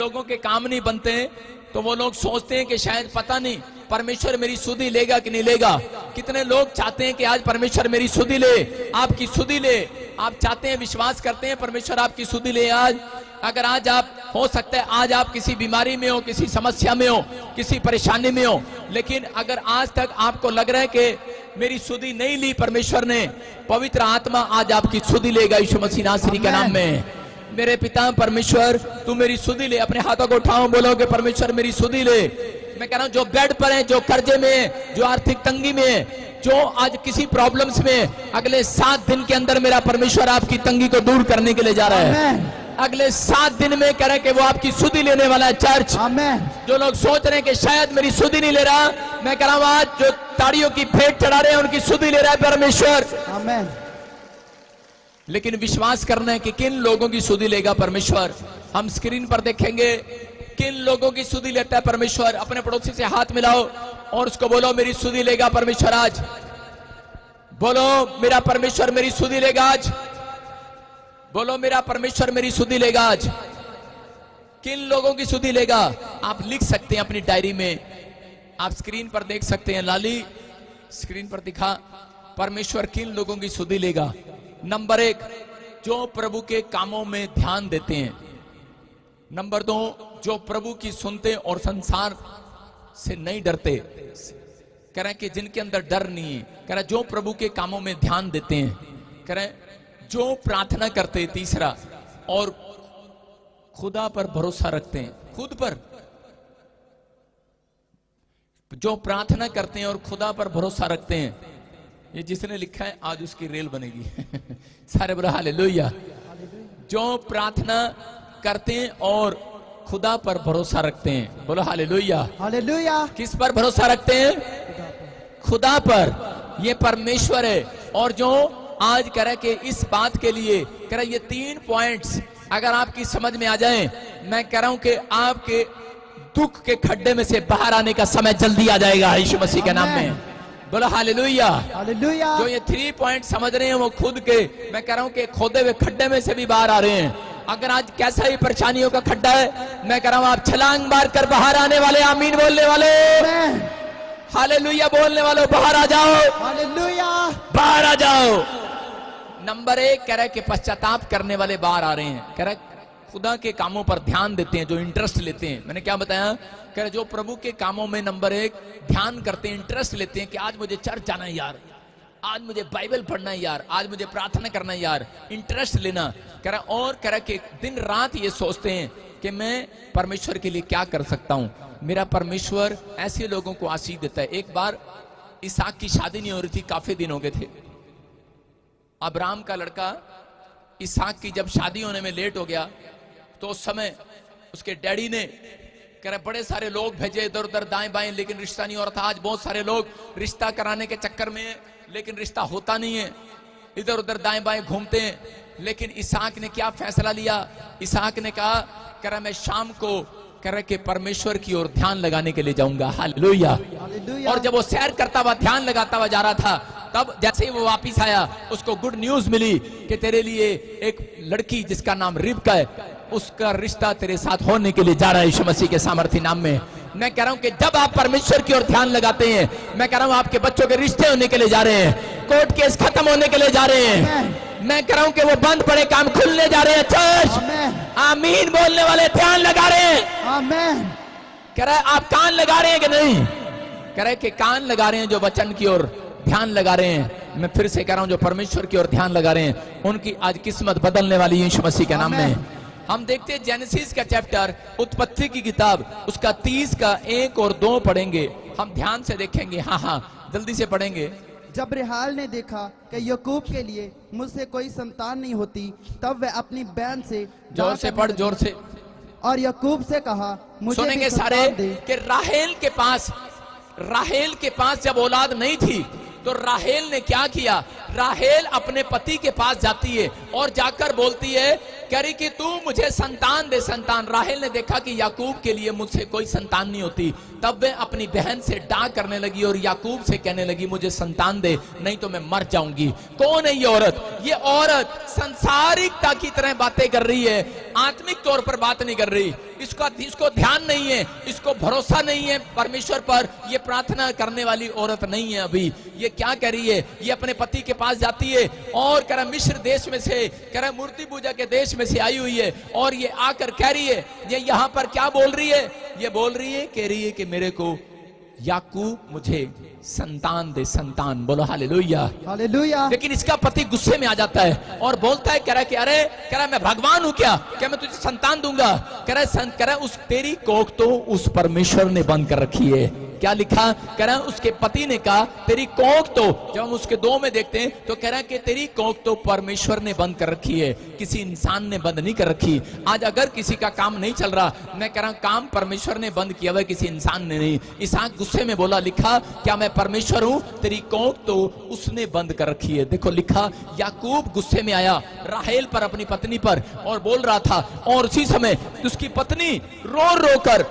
लोगों के काम नहीं बनते तो वो लोग सोचते हैं कि शायद पता नहीं परमेश्वर मेरी सुधि लेगा कि नहीं लेगा। कितने लोग चाहते हैं कि आज परमेश्वर मेरी सुधि ले, आपकी सुधि ले। आप चाहते हैं, विश्वास करते हैं परमेश्वर आपकी सुधि ले आज। अगर आज आप, हो सकता है आज आप किसी बीमारी में हो, किसी समस्या में हो, किसी परेशानी में हो, लेकिन अगर आज तक आपको लग रहा है कि मेरी सुधि नहीं ली परमेश्वर ने, पवित्र आत्मा आज आपकी सुधि लेगा यीशु मसीह नासरी के नाम में। मेरे पिता परमेश्वर तू मेरी सुधि ले। अपने हाथों को उठाओ, बोलो कि परमेश्वर मेरी सुधि ले। मैं कह रहा हूं जो बेड पर है, जो कर्जे में है, जो आर्थिक तंगी में है, जो आज किसी प्रॉब्लम्स में, अगले 7 दिन के अंदर मेरा परमेश्वर आपकी तंगी को दूर करने के लिए जा रहा है। अगले 7 दिन में कह रहे कि वो आपकी सुधि लेने वाला है। चर्च, जो लोग सोच रहे हैं कि शायद मेरी सुधि नहीं ले रहा, मैं कह रहा हूं आज जो ताड़ियों की भेंट चढ़ा रहे हैं उनकी सुधि ले रहा है परमेश्वर। आमीन। लेकिन विश्वास करना है कि किन लोगों की सुधि लेगा परमेश्वर। हम स्क्रीन पर देखेंगे किन लोगों की सुधि लेता है परमेश्वर। अपने पड़ोसी से हाथ मिलाओ और उसको बोलो मेरी सुधि लेगा परमेश्वर आज। बोलो मेरा परमेश्वर मेरी सुधि लेगा आज। बोलो मेरा परमेश्वर मेरी सुधि लेगा आज। किन लोगों की सुधि लेगा आप लिख सकते हैं अपनी डायरी में। आप स्क्रीन पर देख सकते हैं, लाली स्क्रीन पर दिखा, परमेश्वर किन लोगों की सुधि लेगा। नंबर 1, जो प्रभु के कामों में ध्यान देते हैं। नंबर 2, जो प्रभु की सुनते और संसार से नहीं डरते। कह रहे हैं कि जिनके अंदर डर नहीं है। कह रहे जो प्रभु के कामों में ध्यान देते हैं। कह रहे जो प्रार्थना करते हैं। तीसरा, और खुदा पर भरोसा रखते हैं। खुद पर, जो प्रार्थना करते हैं और खुदा पर भरोसा रखते हैं। ये जिसने लिखा है आज उसकी रेल बनेगी। सारे बोलो हालेलुया। जो प्रार्थना करते हैं और खुदा पर भरोसा रखते हैं। बोलो हालेलुया। हालेलुया। किस पर भरोसा रखते हैं? खुदा पर। ये परमेश्वर है। और जो आज कह रहा कि इस बात के लिए कह रहा ये 3 पॉइंट्स अगर आपकी समझ में आ जाएं, मैं कह रहा हूं कि आपके दुख के खड्डे में से बाहर आने का समय जल्दी आ जाएगा यीशु मसीह के नाम में। बोलो हालेलुया। हालेलुया। जो ये 3 पॉइंट समझ रहे हैं वो खुद के, मैं कह रहा हूं कि खोदे हुए खड्डे में से भी बाहर आ रहे हैं। अगर आज कैसा ही परेशानियों का खड्डा है, मैं कह रहा हूं आप छलांग मार कर बाहर आने वाले, आमीन बोलने वाले, हालेलुया बोलने वालों बाहर आ जाओ। हालेलुया। बाहर आ जाओ। नंबर 1 कह रहा है कि पश्चाताप करने वाले बाहर आ रहे हैं। कह रहा है खुदा के कामों पर ध्यान देते हैं, जो इंटरेस्ट लेते हैं। मैंने क्या बताया? कह रहे जो प्रभु के कामों में नंबर 1 ध्यान करते हैं, इंटरेस्ट लेते हैं कि आज मुझे चर्च जाना है यार, आज मुझे बाइबल पढ़ना है यार, आज मुझे प्रार्थना करना है यार, इंटरेस्ट लेना। कह रहा और कह रहा कि दिन रात ये सोचते हैं कि मैं परमेश्वर के लिए क्या कर सकता हूं। मेरा परमेश्वर ऐसे लोगों को आशीष देता है। एक बार इसहाक की शादी नहीं हो रही थी, काफी दिन हो गए थे। अब्राहम का लड़का इसहाक की जब शादी होने में लेट हो गया तो उस समय उसके डैडी ने कह रहे बड़े सारे लोग भेजे इधर उधर दाएं बाएं, लेकिन रिश्ता नहीं हो रहा था। आज बहुत सारे लोग रिश्ता कराने के चक्कर में, लेकिन रिश्ता होता नहीं है, इधर उधर दाएं बाएं घूमते हैं। लेकिन इसहाक ने क्या फैसला लिया? इसहाक ने कहा, कह रहा मैं शाम को कह रहा कि परमेश्वर की ओर ध्यान लगाने के लिए जाऊंगा। हालेलुया। और जब वो सैर करता हुआ, ध्यान लगाता हुआ जा रहा था, तब जैसे ही वो वापिस आया उसको गुड न्यूज मिली कि तेरे लिए एक लड़की जिसका नाम रिबका है, उसका रिश्ता तेरे साथ होने के लिए जा रहा है यीशु मसीह के सामर्थ्य नाम में। मैं कह रहा हूं कि जब आप परमेश्वर की ओर ध्यान लगाते हैं, मैं कह रहा हूं आपके बच्चों के रिश्ते होने के लिए जा रहे हैं, कोर्ट केस खत्म होने के लिए जा रहे हैं। मैं कह रहा हूं कि वो बंद पड़े काम खुलने जा रहे हैं। चर्च, आमीन बोलने वाले ध्यान लगा रहे हैं। आमीन। कह रहा है आप कान लगा रहे हैं कि नहीं? कह रहा है कि कान लगा रहे हैं, जो वचन की ओर ध्यान लगा रहे हैं। मैं फिर से कह रहा हूं जो परमेश्वर की ओर ध्यान लगा रहे हैं उनकी आज किस्मत बदलने वाली है यीशु मसीह के नाम में। हम देखते हैं जेनेसिस का चैप्टर, उत्पत्ति की किताब, उसका 30 का 1 और 2 पढ़ेंगे। हम ध्यान से देखेंगे। हाँ जल्दी से पढ़ेंगे। जब रेहाल ने देखा कि याकूब के लिए मुझसे कोई संतान नहीं होती, तब वह अपनी बहन से, जोर से पढ़, जोर से, और याकूब से कहा मुझे सुनेंगे सारे कि राहेल के पास जब औलाद नहीं थी तो राहेल ने क्या किया? राहेल अपने पति के पास जाती है और जाकर बोलती है, कह रही कि तू मुझे संतान दे, संतान। राहेल ने देखा कि याकूब के लिए मुझसे कोई संतान नहीं होती, तब वह अपनी बहन से डांट करने लगी और याकूब से कहने लगी, मुझे संतान दे नहीं तो मैं मर जाऊंगी। कौन है ये औरत? ये औरत संसारिकता की तरह बातें कर रही है, आत्मिक तौर पर बात नहीं कर रही। इसको ध्यान नहीं है, इसको भरोसा नहीं है परमेश्वर पर। ये प्रार्थना करने वाली औरत नहीं है। अभी ये क्या कह रही है? ये अपने पति के पास जाती है और कह रहा मिस्र देश में से, कह रहा मूर्ति पूजा के देश में से आई हुई है, और ये आकर कह रही है, ये यहाँ पर क्या बोल रही है? ये बोल रही है, कह रही है कि मेरे को याकूब मुझे संतान दे, संतान। बोलो हालेलुया, हालेलुया। लेकिन इसका पति गुस्से में आ जाता है और बोलता है, कह रहा है कि अरे, कह रहा मैं भगवान हूं क्या मैं तुझे संतान दूंगा? कह रहा उस तेरी कोख तो उस परमेश्वर ने बंद कर रखी है। क्या लिखा? कह रहा उसके पति ने कहा तेरी कोख तो, जब हम उसके 2 में देखते हैं तो कह रहा है कि तेरी कोख तो परमेश्वर ने बंद कर रखी है, किसी इंसान ने बंद नहीं कर रखी। आज अगर किसी का काम नहीं चल रहा, मैं कह रहा हूं काम परमेश्वर ने बंद किया हुआ, किसी इंसान ने नहीं। इसहाक गुस्से में बोला, लिखा क्या मैं परमेश्वर हूं? तेरी कोख तो उसने बंद कर रखी है। देखो लिखा, याकूब गुस्से में आया राहेल पर, अपनी पत्नी पर, और बोल रहा था, और उसी समय उसकी पत्नी रो रो कर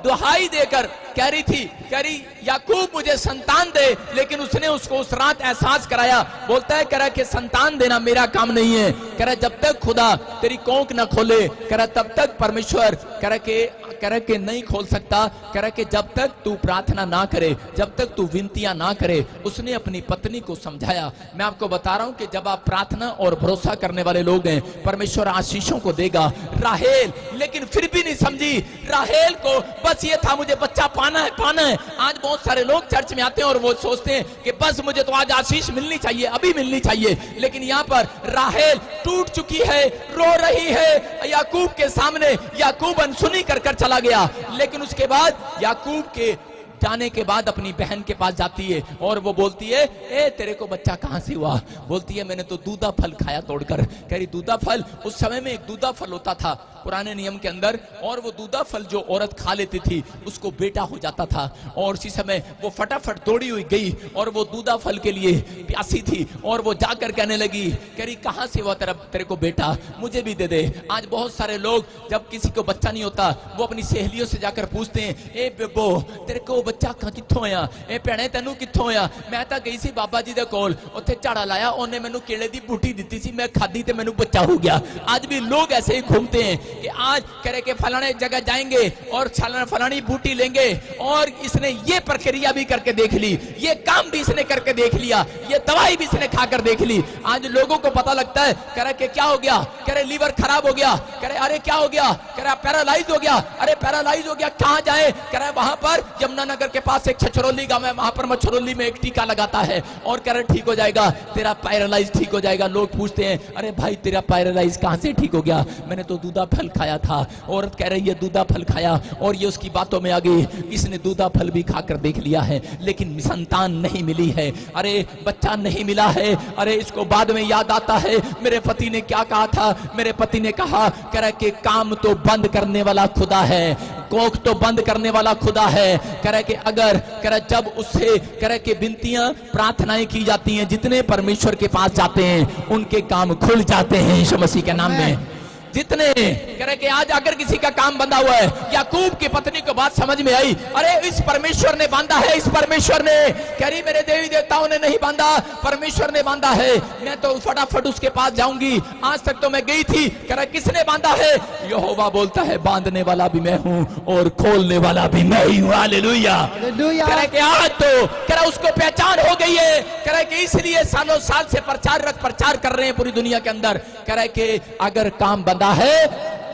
दुहाई देकर कह रही थी, कह रही याकूब मुझे संतान दे, लेकिन उसने उसको उस रात एहसास कराया। बोलता है, कह रहा कि संतान देना मेरा काम नहीं है, कह रहा जब तक खुदा तेरी कोख न खोले, कह रहा तब तक परमेश्वर कह रहा कि नहीं खोल सकता। कह रहा कि जब तक तू प्रार्थना ना करे, जब तक तू विनतियां ना करे। उसने अपनी पत्नी को समझाया। मैं आपको बता रहा हूं कि जब आप प्रार्थना और भरोसा करने वाले लोग हैं, परमेश्वर आशीषों को देगा। राहेल लेकिन फिर भी नहीं समझी। राहेल को बस ये था, मुझे बच्चा पाना है, पाना है। आज बहुत सारे लोग चर्च में आते हैं और वो सोचते हैं कि बस मुझे तो आज आशीष मिलनी चाहिए, अभी मिलनी चाहिए। लेकिन यहाँ पर राहेल टूट चुकी है, रो रही है याकूब के सामने। याकूब अनसुनी कर चला गया, लेकिन उसके बाद याकूब के जाने के बाद अपनी बहन के पास जाती है और वो बोलती है, ए तेरे को बच्चा कहां से हुआ? बोलती है मैंने तो दूधा फल खाया तोड़कर। कह रही दूधा फल? उस समय में एक दूधा फल होता था पुराने नियम के अंदर, और वो दूधा फल जो औरत खा लेती थी उसको बेटा हो जाता था। और उसी समय वो फटाफट दौड़ी हुई गई और वो दूधा फल के लिए प्यासी थी, और वो जाकर कहने लगी, कह रही कहां से हुआ तेरे को बेटा? मुझे भी दे दे। आज बहुत सारे लोग जब किसी को बच्चा नहीं होता, वो अपनी सहेलियों से जाकर पूछते हैं, ए बेबो तेरे को बच्चा कित्थों आया? ए भैणे तेनू कित्थों आया? मैं तो गई सी बाबा जी दे कोल, उत्थे झाड़ा लाया, उन्हें मैनू केले दी बूटी दी सी, मैं खाधी ते मैनू बच्चा हो गया। आज भी लोग ऐसे ही घूमते हैं कि आज करे के फलाने जगह जाएंगे और फलानी बूटी लेंगे, और इसने ये प्रक्रिया भी करके देख ली, ये काम भी इसने करके देख लिया, ये दवाई भी इसने खाकर देख ली। आज लोगों को पता लगता है, कह रहे कि क्या हो गया? कह रहे लीवर खराब हो गया। कह रहे अरे क्या हो गया? कह रहा पैरालाइज हो गया। अरे पैरालाइज हो गया, कहां जाए? कह रहा वहां पर यमुनानगर के पास एक छछरौली गांव है, वहां पर मछरौली में एक टीका लगाता है और कह रहे ठीक हो जाएगा, तेरा पैरालाइज ठीक हो जाएगा। लोग पूछते हैं, अरे भाई तेरा पैरालाइज कहां से ठीक हो गया? मैंने तो दूधा फल खाया था। औरत कह रही है दूधा फल खाया, और ये उसकी बातों में आ गई, इसने दूधा फल भी खाकर देख लिया है, लेकिन संतान नहीं मिली है। अरे बच्चा नहीं मिला है। अरे इसको बाद में याद आता है, मेरे पति ने क्या कहा था? मेरे पति ने कहा, कह रहा कि काम तो बंद करने वाला खुदा है, कोख तो बंद करने वाला खुदा है। कह रहा कि अगर कह रहा जब उससे कह रहा कि विनतियां प्रार्थनाएं की जाती हैं, जितने परमेश्वर के पास जाते हैं उनके काम खुल जाते हैं यीशु मसीह के नाम में। जितने कह रहे कि आज अगर किसी का काम बंधा हुआ है, याकूब की पत्नी को बात समझ में आई, अरे इस परमेश्वर ने बांधा है, इस परमेश्वर ने। कह रही मेरे देवी देवताओं ने नहीं बांधा, परमेश्वर ने बांधा है। मैं तो फटाफट उसके पास जाऊंगी, आज तक तो मैं गई थी। कह रहा किसने बांधा है? यहोवा बोलता है बांधने वाला भी मैं हूं और खोलने वाला भी मैं ही हूं। हालेलुया। कह रहा कि आज तो कह रहा उसको पहचान हो गई है। कह रहा कि इसलिए सालों साल से प्रचार कर रहे हैं पूरी दुनिया के अंदर। कह रहा कि अगर काम बंधा है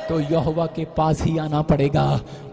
तो यहोवा के पास ही आना पड़ेगा।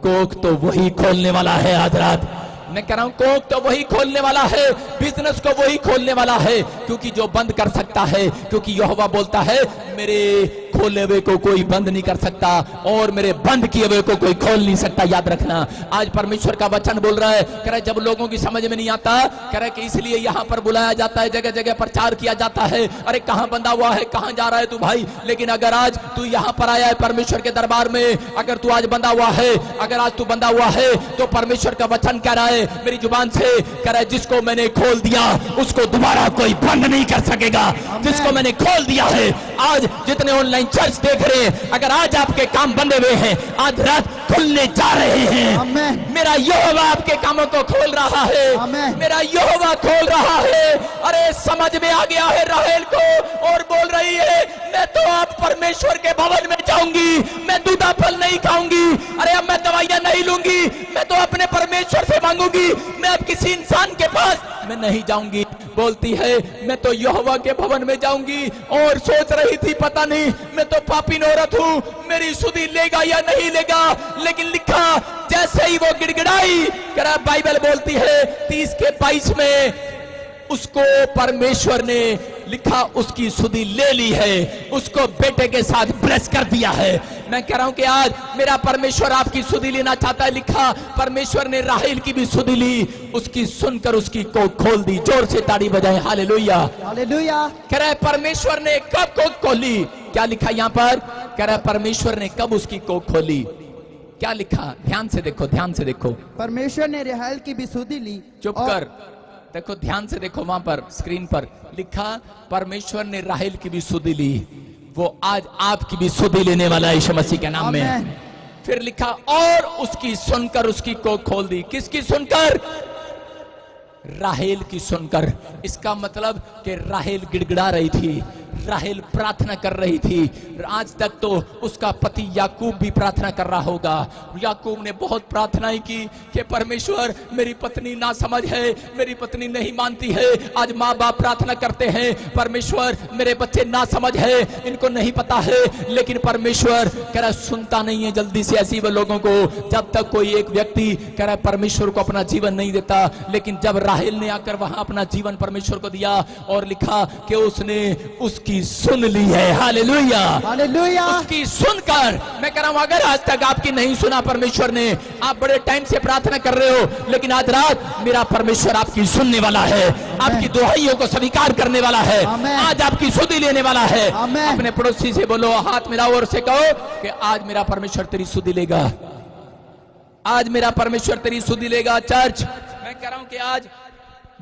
कोख तो वही खोलने वाला है। आज रात मैं कह रहा हूं, कोख तो वही खोलने वाला है, बिजनेस को वही खोलने वाला है, क्योंकि जो बंद कर सकता है, क्योंकि यहोवा बोलता है मेरे खोले हुए को कोई बंद नहीं कर सकता और मेरे बंद किए हुए को कोई खोल नहीं सकता। याद रखना, आज परमेश्वर का वचन बोल रहा है, कह रहा है जब लोगों की समझ में नहीं आता, कह रहा है कि इसलिए यहाँ पर बुलाया जाता है, जगह जगह प्रचार किया जाता है। अरे कहाँ बंधा हुआ है, कहाँ जा रहा है तू भाई? लेकिन अगर आज तू यहाँ पर आया है परमेश्वर के दरबार में, अगर तू आज बंधा हुआ है, अगर आज तू बंधा हुआ है, तो परमेश्वर का वचन कह रहा है मेरी जुबान से, कह रहा है जिसको मैंने खोल दिया उसको दोबारा कोई बंद नहीं कर सकेगा। जिसको मैंने खोल दिया है, आज जितने ऑनलाइन चर्च देख रहे हैं, अगर आज आपके काम बंधे हुए हैं, आज रात खुलने जा रहे हैं। मेरा यहोवा आपके कामों को खोल रहा है, मेरा यहोवा खोल रहा है। अरे समझ में आ गया है राहेल को, और बोल रही है मैं तो अब परमेश्वर के भवन में जाऊंगी, मैं दूधा फल नहीं खाऊंगी, अरे अब मैं दवाइयां नहीं लूंगी, मैं तो अपने परमेश्वर से मांगूंगी, मैं अब किसी इंसान के पास मैं नहीं जाऊंगी। बोलती है मैं तो यहोवा के भवन में जाऊंगी। और सोच रही थी पता नहीं मैं तो पापी औरत हूं, मेरी सुधि लेगा या नहीं लेगा। लेकिन लिखा जैसे ही वो गिड़गिड़ाई, कह बाइबल बोलती है 30 के 22 में उसको परमेश्वर ने लिखा उसकी सुधि ले ली है, उसको बेटे के साथ ब्लेस कर दिया है। मैं कह रहा हूं कि आज मेरा परमेश्वर आपकी सुधि लेना चाहता है। लिखा परमेश्वर ने राहेल की भी सुधि ली, उसकी सुनकर उसकी कोख खोल दी। जोर से ताड़ी बजाएं, हालेलुया हालेलुया। कह रहा है परमेश्वर ने कब कोख खोली? क्या लिखा यहां पर? कह रहा है परमेश्वर ने कब उसकी कोख खोली? क्या लिखा? ध्यान से देखो, ध्यान से देखो। परमेश्वर ने राहेल की भी सुधि ली। चुप कर, देखो ध्यान से देखो, वहां पर स्क्रीन पर लिखा परमेश्वर ने राहेल की भी सुधि ली, वो आज आपकी भी सुधि लेने वाला है यीशु मसीह के नाम में। फिर लिखा और उसकी सुनकर उसकी कोख खोल दी। किसकी सुनकर? राहेल की सुनकर। इसका मतलब कि राहेल गिड़गिड़ा रही थी, राहेल प्रार्थना कर रही थी। आज तक तो उसका पति याकूब भी प्रार्थना कर रहा होगा। याकूब ने बहुत प्रार्थनाएं की कि परमेश्वर मेरी पत्नी ना समझ है, मेरी पत्नी नहीं मानती है। आज माँ बाप प्रार्थना करते हैं परमेश्वर मेरे बच्चे ना समझ है, इनको नहीं पता है। लेकिन परमेश्वर कह रहा सुनता नहीं है जल्दी से ऐसी वो लोगों को, जब तक कोई एक व्यक्ति कह रहा परमेश्वर को अपना जीवन नहीं देता। लेकिन जब राहेल ने आकर वहां अपना जीवन परमेश्वर को दिया और लिखा कि उसने उसकी सुन ली है। Hallelujah hallelujah. उसकी सुनकर मैं कह रहा हूं अगर आज तक आपकी नहीं सुना परमेश्वर ने, आप बड़े टाइम से प्रार्थना कर रहे हो, लेकिन आज रात मेरा परमेश्वर आपकी सुनने वाला है, आपकी दुहाइयों को स्वीकार करने वाला है, आज आपकी सुधि लेने वाला है। अपने पड़ोसी से बोलो, हाथ मिलाओ और से कहो कि आज मेरा परमेश्वर तेरी सुधि लेगा, आज मेरा परमेश्वर तेरी सुधि लेगा। चर्च मैं कह रहा हूं कि आज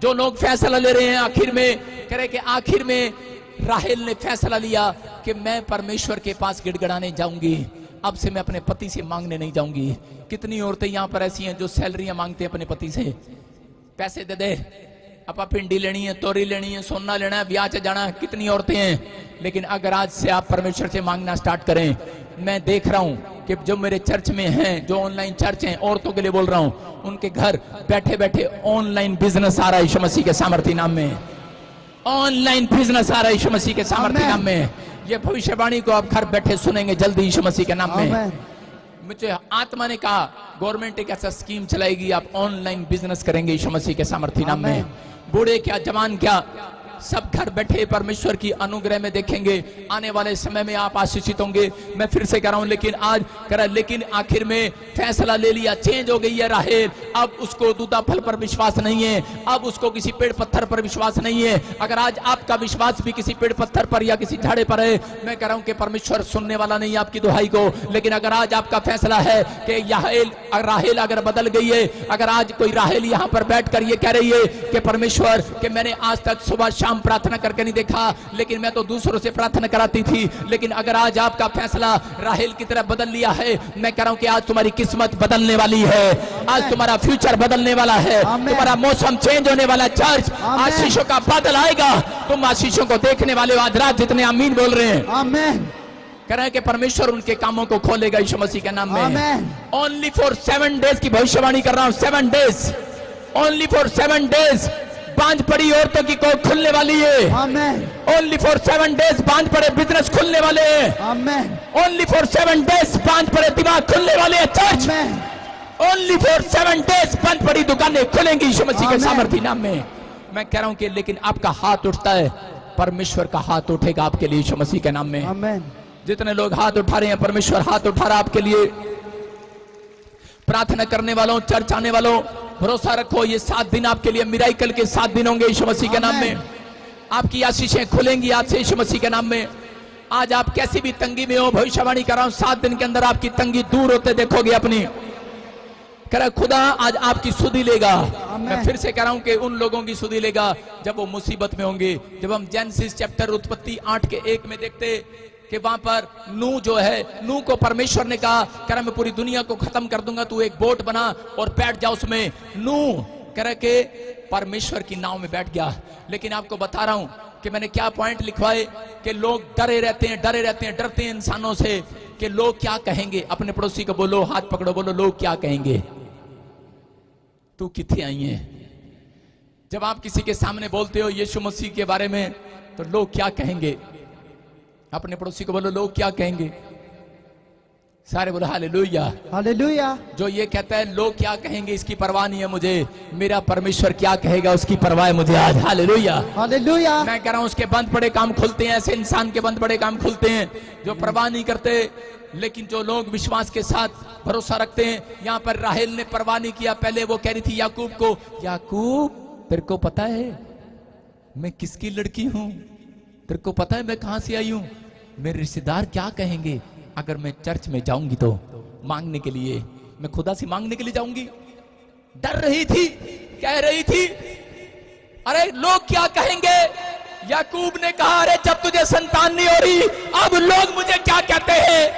जो लोग फैसला ले रहे हैं, आखिर में कह रहे कि आखिर में राहेल ने फैसला लिया कि मैं परमेश्वर के पास गिड़गिड़ाने जाऊंगी, अब से मैं अपने पति से मांगने नहीं जाऊंगी। कितनी औरतें यहाँ पर ऐसी हैं जो सैलरियां मांगते हैं अपने पति से, पैसे दे दे, अपा पिंडी लेनी है, तोरी लेनी है, सोना लेना है, ब्याह से जाना है। कितनी औरतें हैं। लेकिन अगर आज से आप परमेश्वर से मांगना स्टार्ट करें, मैं देख रहा हूं कि जो मेरे चर्च में हैं, जो ऑनलाइन चर्च हैं, औरतों के लिए बोल रहा हूं, उनके घर बैठे बैठे ऑनलाइन बिजनेस आ रहा है यीशु मसीह के सामर्थ्य नाम में। ऑनलाइन बिजनेस आ रहा है यीशु मसीह के सामर्थ्य नाम में। ये भविष्यवाणी को आप घर बैठे सुनेंगे जल्दी यीशु मसीह के नाम में। मुझे आत्मा ने कहा गवर्नमेंट एक ऐसा स्कीम चलाएगी, आप ऑनलाइन बिजनेस करेंगे यीशु मसीह के सामर्थ्य नाम में। बूढ़े क्या जवान क्या सब घर बैठे परमेश्वर की अनुग्रह में देखेंगे। आने वाले समय में आप आशीषित होंगे। मैं फिर से कह रहा हूं, लेकिन आज कह रहा, लेकिन आखिर में फैसला ले लिया, चेंज हो गई है राहेल। अब उसको दूधा फल पर विश्वास नहीं है, अब उसको किसी पेड़ पत्थर पर विश्वास नहीं है। अगर आज आपका विश्वास भी किसी पेड़ पत्थर पर या किसी झाड़े पर है, मैं कह रहा हूं कि परमेश्वर सुनने वाला नहीं है आपकी दुहाई को। लेकिन अगर आज आपका फैसला है कि राहेल अगर बदल गई है, अगर आज कोई राहेल यहां पर बैठ कर ये कह रही है कि परमेश्वर कि मैंने आज तक सुबह शाम प्रार्थना करके नहीं देखा, लेकिन मैं तो दूसरों से प्रार्थना कराती थी, लेकिन अगर आज आपका फैसला राहेल की तरफ बदल लिया है, मैं कह रहा हूं कि आज तुम्हारी किस्मत बदलने वाली है, आज तुम्हारा फ्यूचर बदलने वाला है, तुम्हारा मौसम चेंज होने वाला। चर्च आशीषों का बादल आएगा, तुम आशीषों को देखने वाले हो। आज रात जितने आमीन बोल रहे हैं, आमीन कह रहे हैं कि परमेश्वर उनके कामों को खोलेगा यीशु मसीह के नाम में। ओनली फॉर 7 डेज की भविष्यवाणी कर रहा हूं, 7 डेज, ओनली फॉर 7 डेज बांझ पड़ी औरतों की कोख खुलने वाली है। आमेन। ओनली फॉर 7 डेज बांझ पड़े बिजनेस खुलने वाले हैं। आमेन। ओनली फॉर 7 डेज बांझ पड़े दिमाग खुलने वाले हैं। चर्च ओनली फॉर 7 डेज बांझ पड़ी दुकानें खुलेंगी यीशु मसीह के सामर्थ्य नाम में। मैं कह रहा हूं कि लेकिन आपका हाथ उठता है, परमेश्वर का हाथ उठेगा आपके लिए यीशु मसीह के नाम में। आमेन। जितने लोग हाथ उठा रहे हैं, परमेश्वर हाथ उठा रहा आपके लिए। प्रार्थना करने वालों, चर्च आने वालों, भरोसा रखो, ये 7 दिन आपके लिए मिराकल के 7 दिन होंगे यीशु मसीह के नाम में। आपकी आशीषें खुलेंगी आज से यीशु मसीह के नाम में। आज आप कैसी भी तंगी में हो, भविष्यवाणी कर रहा हूं, 7 दिन के अंदर आपकी तंगी दूर होते देखोगे अपनी। कह रहा खुदा आज आपकी सुधि लेगा। मैं फिर से कह रहा हूं कि उन लोगों की सुधि लेगा जब वो मुसीबत में होंगे। जब हम जेनेसिस चैप्टर उत्पत्ति 8:1 में देखते कि वहां पर नूह जो है, नूह को परमेश्वर ने कहा, कह रहा मैं पूरी दुनिया को खत्म कर दूंगा, तू एक बोट बना और बैठ जा उसमें। नूह कह रहा के परमेश्वर की नाव में बैठ गया। लेकिन आपको बता रहा हूं कि मैंने क्या पॉइंट लिखवाए कि लोग डरे रहते हैं, डरते हैं इंसानों से कि लोग क्या कहेंगे। अपने पड़ोसी को बोलो, हाथ पकड़ो, बोलो लोग क्या कहेंगे, तू किथे आई है। जब आप किसी के सामने बोलते हो यीशु मसीह के बारे में तो लोग क्या कहेंगे। अपने पड़ोसी को बोलो लोग क्या कहेंगे। सारे बोलो हालेलुया, हालेलुया। जो ये कहता है लोग क्या कहेंगे इसकी परवाह नहीं है मुझे, मेरा परमेश्वर क्या कहेगा उसकी परवाह है मुझे आज। Hallelujah, hallelujah. मैं कह रहा हूं उसके बंद पड़े काम खुलते हैं। ऐसे इंसान के बंद पड़े काम खुलते हैं जो परवाह नहीं करते, लेकिन जो लोग विश्वास के साथ भरोसा रखते हैं। यहां पर राहेल ने परवाह नहीं किया। पहले वो कह रही थी याकूब को, याकूब तेरे को पता है मैं किसकी लड़की हूं, तेरे को पता है मैं कहां से आई हूं, मेरे रिश्तेदार क्या कहेंगे अगर मैं चर्च में जाऊंगी तो मांगने के लिए, मैं खुदा से मांगने के लिए जाऊंगी। डर रही थी, कह रही थी अरे लोग क्या कहेंगे। याकूब ने कहा अरे जब तुझे संतान नहीं हो रही, अब लोग मुझे क्या कहते हैं,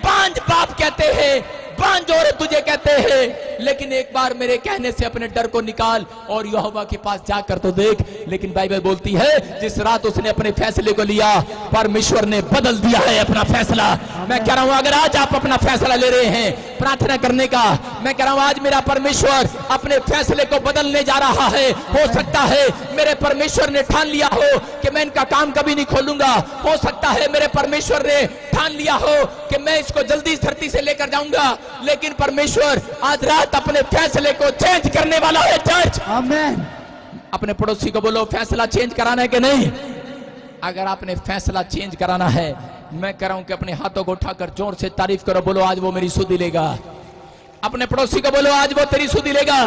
बांझ बाप कहते हैं, बांझ औरत तुझे कहते हैं। लेकिन एक बार मेरे कहने से अपने डर को निकाल और यहोवा के पास जाकर तो देख। लेकिन बाइबल बोलती है जिस रात उसने अपने फैसले को लिया, परमेश्वर ने बदल दिया है अपना फैसला। मैं कह रहा हूं अगर आज आप अपना फैसला ले रहे हैं प्रार्थना करने का, मैं कह रहा हूं आज मेरा परमेश्वर अपने फैसले को बदलने जा रहा है। हो सकता है मेरे परमेश्वर ने ठान लिया हो कि मैं इनका काम कभी नहीं खोलूंगा। हो सकता है मेरे परमेश्वर ने ठान लिया हो कि मैं इसको जल्दी इस धरती से लेकर जाऊंगा, लेकिन परमेश्वर आज रात अपने फैसले को चेंज करने वाला है। चर्च आमेन। अपने पड़ोसी को बोलो फैसला चेंज कराना है कि नहीं। अगर आपने फैसला चेंज कराना है, मैं कह रहा हूं कि अपने हाथों को उठाकर जोर से तारीफ करो, बोलो आज वो मेरी सुधि लेगा। अपने पड़ोसी को बोलो आज वो तेरी सुधि लेगा।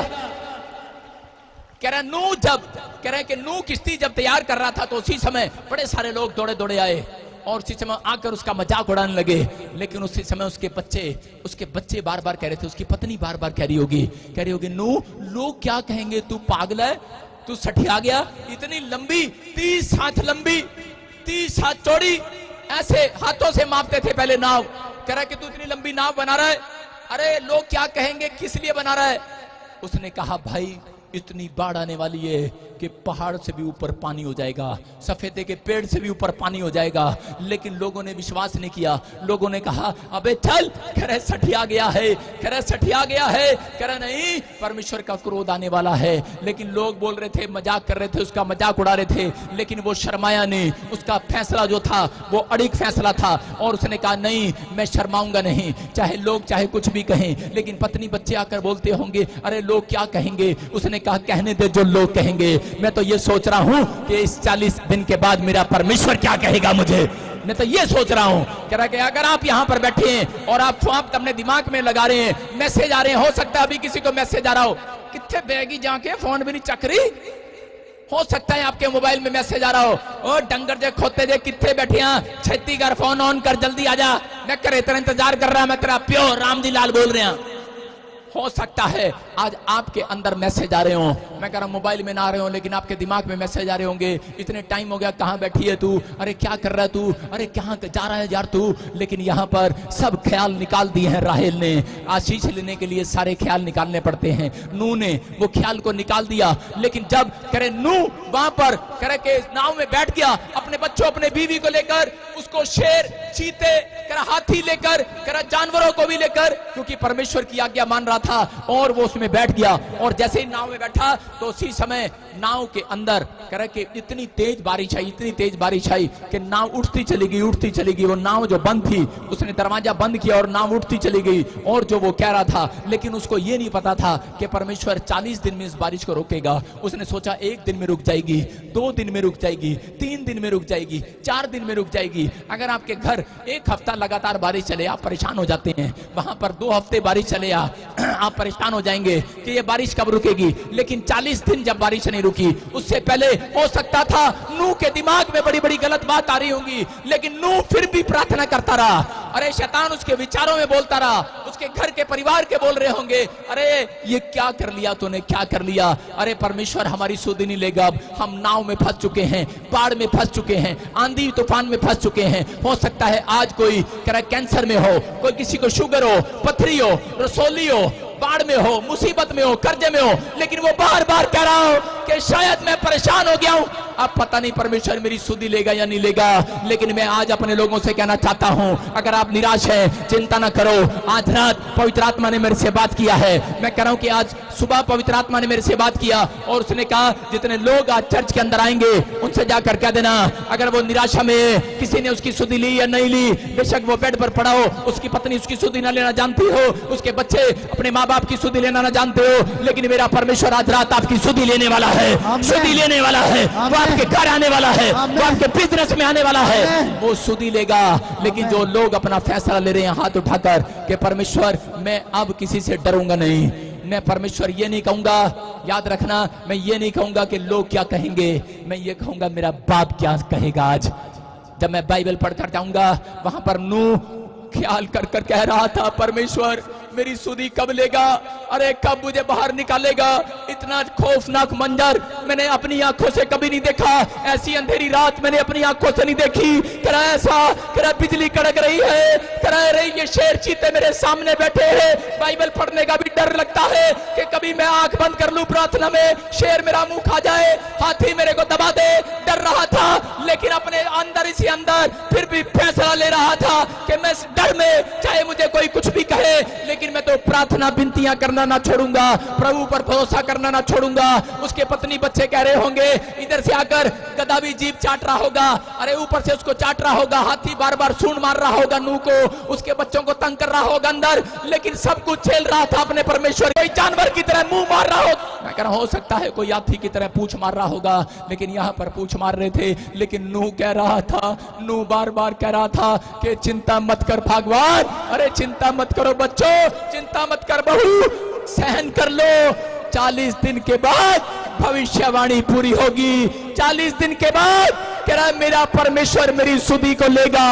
कह रहा नूह जब कह रहे कि नूह किश्ती जब तैयार कर रहा था तो उसी समय बड़े सारे लोग दौड़े दौड़े आए और उसी समय आकर उसका मजाक उड़ाने लगे। लेकिन उसी समय उसके बच्चे बार बार कह रहे थे, उसकी पत्नी बार बार कह रही होगी नूह लोग क्या कहेंगे, तू पागल है, तू सठिया गया। इतनी लंबी 30 हाथ लंबी 30 हाथ चौड़ी, ऐसे हाथों से मापते थे पहले नाव। कह रहा कि तू इतनी लंबी नाव बना रहा है, अरे लोग क्या कहेंगे, किस लिए बना रहा है। उसने कहा भाई इतनी बाढ़ आने वाली है कि पहाड़ से भी ऊपर पानी हो जाएगा, सफेदे के पेड़ से भी ऊपर पानी हो जाएगा। लेकिन लोगों ने विश्वास नहीं किया। लोगों ने कहा अबे चल, कह रहे सठिया गया है, कह रहे सठिया गया है, कह रहे नहीं परमेश्वर का क्रोध आने वाला है। लेकिन लोग बोल रहे थे, मजाक कर रहे थे, उसका मजाक उड़ा रहे थे, लेकिन वो शर्माया नहीं। उसका फैसला जो था वो अड़िग फैसला था और उसने कहा नहीं मैं शर्माऊंगा नहीं, चाहे लोग चाहे कुछ भी कहें। लेकिन पत्नी बच्चे आकर बोलते होंगे अरे लोग क्या कहेंगे। उसने कहा कहने दे जो लोग कहेंगे, मैं तो ये सोच रहा हूं कि इस 40 दिन के बाद मेरा परमेश्वर क्या कहेगा मुझे, मैं तो ये सोच रहा हूं। कह रहा कि अगर आप यहां पर बैठे हैं और आप अपने दिमाग में लगा रहे हैं, मैसेज आ रहे हैं, हो सकता है अभी किसी को मैसेज आ रहा हो, कितने बैगी जाके फोन भी नहीं चक रही, हो सकता है आपके मोबाइल में मैसेज आ रहा हो, ओ डंगर जे खोते जे कितने बैठे हैं, छत्ती कर फोन ऑन कर जल्दी आ जा, मैं करे तेरा इंतजार कर रहा, मैं तेरा प्यो राम जी लाल बोल रहे हैं। हो सकता है आज आपके अंदर मैसेज आ रहे हो, मैं कह रहा हूं मोबाइल में ना आ रहे हो लेकिन आपके दिमाग में मैसेज आ रहे होंगे, इतने टाइम हो गया कहां बैठी है तू, अरे क्या कर रहा है तू, अरे कहां जा रहा है यार तू। लेकिन यहां पर सब ख्याल निकाल दिए हैं राहेल ने। आशीष लेने के लिए सारे ख्याल निकालने पड़ते हैं। नूह ने वो ख्याल को निकाल दिया। लेकिन जब करे नूह वहां पर करे के नाव में बैठ गया, अपने बच्चों अपने बीवी को लेकर, उसको शेर चीते हाथी लेकर, जानवरों को भी लेकर, क्योंकि परमेश्वर की आज्ञा मान रहा था और वो उसमें में बैठ गया, और जैसे ही नाव में बैठा तो उसी समय नाव के अंदर कह रहा कि इतनी तेज बारिश आई, इतनी तेज बारिश आई कि नाव उठती चली गई, उठती चली गई। वो नाव जो बंद थी उसने दरवाजा बंद किया और नाव उठती चली गई। और जो वो कह रहा था, लेकिन उसको ये नहीं पता था कि परमेश्वर 40 दिन में इस बारिश को रोकेगा। उसने सोचा 1 दिन में रुक जाएगी, 2 दिन में रुक जाएगी, 3 दिन में रुक जाएगी, 4 दिन में रुक जाएगी। अगर आपके घर 1 हफ्ता लगातार बारिश चले आप परेशान हो जाते हैं, वहां पर 2 हफ्ते बारिश चले आप परेशान हो जाएंगे कि ये बारिश कब रुकेगी। लेकिन 40 दिन जब बारिश नहीं रुकी, उससे पहले हो सकता था नूह के दिमाग में बड़ी बड़ी गलत बात आ रही होंगी, लेकिन नूह फिर भी प्रार्थना करता रहा। अरे शैतान उसके विचारों में बोलता रहा, उसके घर के परिवार के बोल रहे होंगे, अरे ये क्या कर लिया तूने, क्या कर लिया। अरे परमेश्वर हमारी सुधि नहीं लेगा, अब हम नाव में फंस चुके हैं, बाढ़ में फंस चुके हैं, आंधी तूफान में फंस चुके हैं। हो सकता है आज कोई कैंसर में हो, कोई किसी को शुगर हो, पथरी हो, रसोली हो, बाढ़ में हो, मुसीबत में हो, कर्जे में हो, लेकिन वो बार बार कह रहा हो कि शायद मैं परेशान हो गया हूं, अब पता नहीं परमेश्वर मेरी सुधि लेगा या नहीं लेगा। लेकिन मैं आज अपने लोगों से कहना चाहता हूं, अगर आप निराश हैं चिंता ना करो। आज रात पवित्र आत्मा ने मेरे से बात किया है। मैं कह रहा हूं कि आज सुबह पवित्र आत्मा ने मेरे से बात किया और उसने कहा जितने लोग आज चर्च के अंदर आएंगे उनसे जाकर कह देना, अगर वो निराशा में किसी ने उसकी सुधि ली या नहीं ली, बेशक वो बेड पर पड़ा हो, उसकी पत्नी उसकी सुधि ना लेना जानती हो, उसके बच्चे अपने माँ बाप की सुधि लेना ना जानते हो, लेकिन मेरा परमेश्वर आज रात आपकी सुधि लेने वाला है, सुधि लेने वाला है। वो आपके घर आने वाला है, वो आपके बिजनेस में आने वाला है, वो सुधि लेगा। लेकिन जो लोग अपना फैसला ले रहे हैं हाथ उठाकर कि परमेश्वर मैं अब किसी से डरूंगा नहीं, मैं परमेश्वर ये नहीं कहूंगा, याद रखना मैं ये नहीं कहूंगा कि लोग क्या कहेंगे, मैं ये कहूंगा मेरा बाप क्या कहेगा। आज जब मैं बाइबल पढ़कर जाऊंगा वहां पर नूह ख्याल कर कर कह रहा था, परमेश्वर मेरी सुधि कब लेगा, अरे कब मुझे बाहर निकालेगा। इतना खौफनाक मंजर मैंने अपनी आंखों से कभी नहीं देखा, ऐसी अंधेरी रात मैंने अपनी आंखों से नहीं देखी। कह रहा ऐसा, कह रहा बिजली कड़क रही है, कह रहा अरे ये शेर चीते मेरे सामने बैठे हैं। बाइबल पढ़ने का भी डर लगता है कि कभी मैं आंख बंद कर लूं प्रार्थना में, शेर मेरा मुंह खा जाए, हाथी मेरे को दबा दे। डर रहा था, लेकिन अपने अंदर इसी अंदर फिर भी फैसला ले रहा था कि मैं इस डर में चाहे मुझे कोई कुछ भी कहे, लेकिन मैं तो प्रार्थना विनतियां करना ना छोड़ूंगा, प्रभु पर भरोसा करना ना छोड़ूंगा। उसके पत्नी बच्चे कह रहे होंगे, इधर से आकर गधा भी जीभ चाट रहा होगा, अरे ऊपर से उसको चाट रहा होगा, हाथी बार बार सूंड मार रहा होगा नूह को, उसके बच्चों को तंग कर रहा होगा अंदर, लेकिन सब कुछ झेल रहा था अपने परमेश्वर। कोई जानवर की तरह मुंह मार रहा हो, मैं कह रहा हो सकता है कोई हाथी की तरह पूंछ मार रहा होगा, लेकिन यहाँ पर पूंछ मार रहे थे। लेकिन नूह कह रहा था, नूह बार बार कह रहा था कि चिंता मत कर भगवान, अरे चिंता मत करो बच्चों, चिंता मत कर बहू, सहन कर लो, 40 दिन के बाद भविष्यवाणी पूरी होगी। 40 दिन के बाद कह रहा मेरा परमेश्वर मेरी सुधि को लेगा।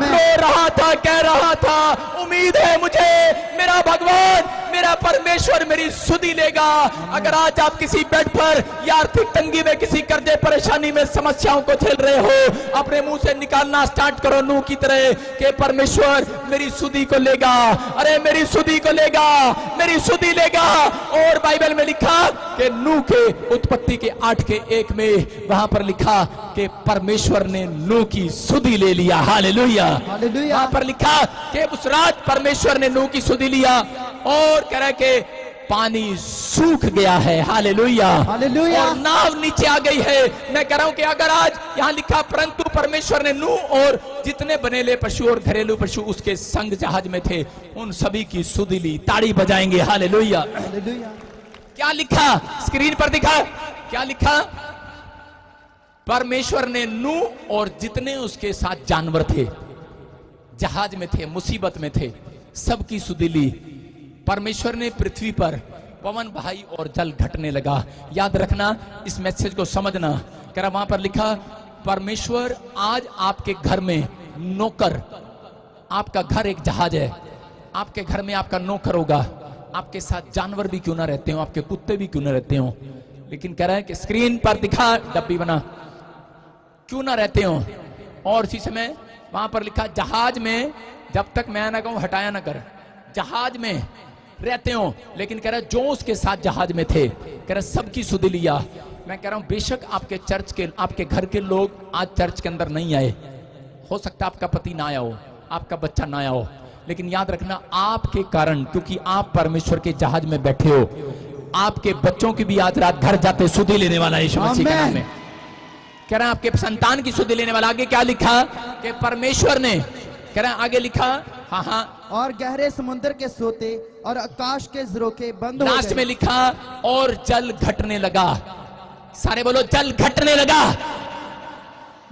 रो रहा था, कह रहा था, उम्मीद है मुझे मेरा भगवान मेरा परमेश्वर मेरी सुधि लेगा। अगर आज आप किसी बेड पर या आर्थिक तंगी में, किसी कर्जे परेशानी में, समस्याओं को झेल रहे हो, अपने मुंह से निकालना स्टार्ट करो नूह की तरह कि परमेश्वर मेरी सुधि को लेगा, अरे मेरी सुधि को लेगा, मेरी सुधि लेगा। और बाइबल में लिखा कि नूह के उत्पत्ति के 8:1 में वहां पर लिखा कि परमेश्वर ने नूह की सुधि ले लिया। Hallelujah, hallelujah. वहां पर लिखा कि उस रात परमेश्वर ने नूह की सुधि लिया और कह रहा कि पानी सूख गया है। Hallelujah, hallelujah. और नाव नीचे आ गई है। मैं कह रहा हूं कि अगर आज यहां लिखा परंतु परमेश्वर ने नूह और जितने बनेले पशु और घरेलू पशु उसके संग जहाज में थे उन सभी की सुधि ली। ताड़ी बजाएंगे। Hallelujah, hallelujah. क्या लिखा स्क्रीन पर दिखा, क्या लिखा? परमेश्वर ने नूह और जितने उसके साथ जानवर थे, जहाज में थे, मुसीबत में थे, सबकी सुधि ली। परमेश्वर ने पृथ्वी पर पवन भाई और जल घटने लगा। याद रखना, इस मैसेज को समझना। कह रहा वहां पर लिखा परमेश्वर आज आपके घर में नौकर, आपका घर एक जहाज है, आपके घर में आपका नौकर होगा। आपके साथ जानवर भी क्यों ना रहते हो, आपके कुत्ते भी क्यों ना रहते हो, लेकिन कह रहा है कि स्क्रीन पर दिखा डब्बी बना, क्यों ना रहते हो। और इसी समय वहां पर लिखा जहाज में, जब तक मैं ना कहूं हटाया ना कर, जहाज में रहते हो। लेकिन कह रहा जो उसके साथ जहाज में थे, कह रहा सबकी सुधि लिया। मैं कह रहा हूं बेशक आपके चर्च के, आपके घर के लोग आज चर्च के अंदर नहीं आए, हो सकता है आपका पति ना आया हो, आपका बच्चा ना आया हो, लेकिन याद रखना आपके कारण, क्योंकि आप परमेश्वर के जहाज में बैठे हो, आपके बच्चों की भी आज रात घर जाते सुधि लेने वाला है यीशु मसीह के नाम में। कह रहा है आपके संतान की सुधि लेने वाला। आगे क्या लिखा कि परमेश्वर ने, कह रहा है आगे लिखा, हाँ हाँ, और गहरे समुद्र के सोते और आकाश के झरोखे बंद हो लास्ट गए। में लिखा और जल घटने लगा। सारे बोलो जल घटने लगा,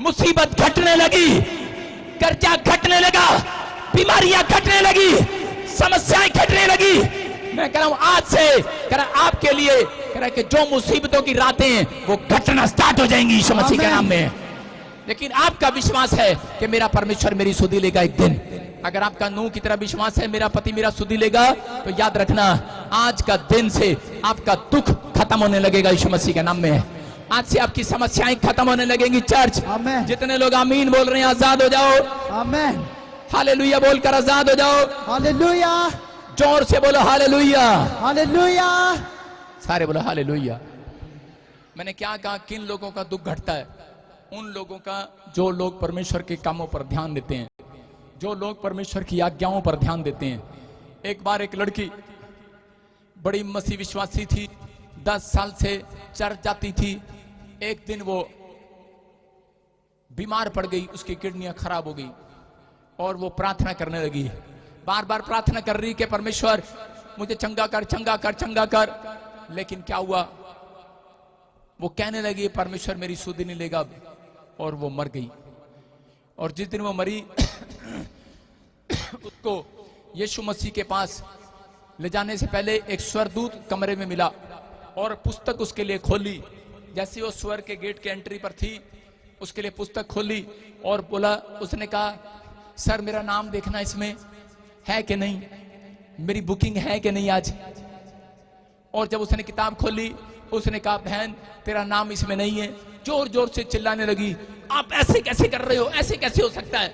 मुसीबत घटने लगी, कर्जा घटने लगा, बीमारियां घटने लगी, समस्याएं घटने लगी। मैं कह रहा हूं आज से, कह रहा आपके लिए, कह रहा कि जो मुसीबतों की रातें हैं वो घटना स्टार्ट हो जाएंगी यीशु मसीह के नाम में। लेकिन आपका विश्वास है कि मेरा परमेश्वर मेरी सुधि लेगा एक दिन। अगर आपका नूह की तरह विश्वास है मेरा पति मेरा सुधि लेगा, तो याद रखना आज का दिन से आपका दुख खत्म होने लगेगा यीशु मसीह के नाम में। आज से आपकी समस्याएं खत्म होने लगेंगी। चर्च आमीन। जितने लोग आमीन बोल रहे हैं आजाद हो जाओ। आमीन। हालेलुया बोलकर आजाद हो जाओ। हालेलुया। जोर से बोलो हालेलुया। हालेलुया। सारे बोलो हालेलुया। मैंने क्या कहा, किन लोगों का दुख घटता है? उन लोगों का जो लोग परमेश्वर के कामों पर ध्यान देते हैं, जो लोग परमेश्वर की आज्ञाओं पर ध्यान देते हैं। एक बार एक लड़की बड़ी मसीह विश्वासी थी, 10 साल से चर्च जाती थी। एक दिन वो बीमार पड़ गई, उसकी किडनियां खराब हो गई और वो प्रार्थना करने लगी। बार बार प्रार्थना कर रही कि परमेश्वर मुझे चंगा कर, चंगा कर, चंगा कर। लेकिन क्या हुआ, वो कहने लगी परमेश्वर मेरी सुधि नहीं लेगा, और वो मर गई। और जिस दिन वो मरी उसको यीशु मसीह के पास ले जाने से पहले एक स्वर्गदूत कमरे में मिला और पुस्तक उसके लिए खोली। जैसे वो स्वर्ग के गेट के एंट्री पर थी, उसके लिए पुस्तक खोली और बोला, उसने कहा सर मेरा नाम देखना इसमें है कि नहीं, मेरी बुकिंग है कि नहीं आज। और जब उसने किताब खोली उसने कहा बहन तेरा नाम इसमें नहीं है। जोर जोर से चिल्लाने लगी, आप ऐसे कैसे कर रहे हो, ऐसे कैसे हो सकता है,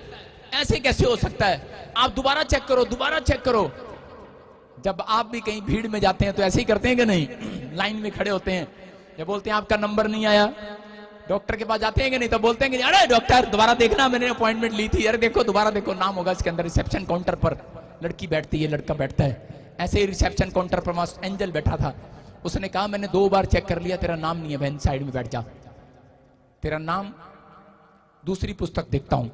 ऐसे कैसे हो सकता है, आप दोबारा चेक करो, दोबारा चेक करो। जब आप भी कहीं भीड़ में जाते हैं तो ऐसे ही करते हैं कि नहीं, लाइन में खड़े होते हैं, जब बोलते हैं आपका नंबर नहीं आया, डॉक्टर के पास जाते हैं कि नहीं, तो बोलते हैं कि अरे डॉक्टर दोबारा देखना, मैंने अपॉइंटमेंट ली थी, अरे देखो दोबारा देखो, नाम होगा इसके अंदर। रिसेप्शन काउंटर पर लड़की बैठती है, लड़का बैठता है। ऐसे ही रिसेप्शन काउंटर पर वहां एंजल बैठा था। उसने कहा मैंने 2 बार चेक कर लिया, तेरा नाम नहीं है, बहन साइड में बैठ जा, तेरा नाम दूसरी पुस्तक देखता हूं।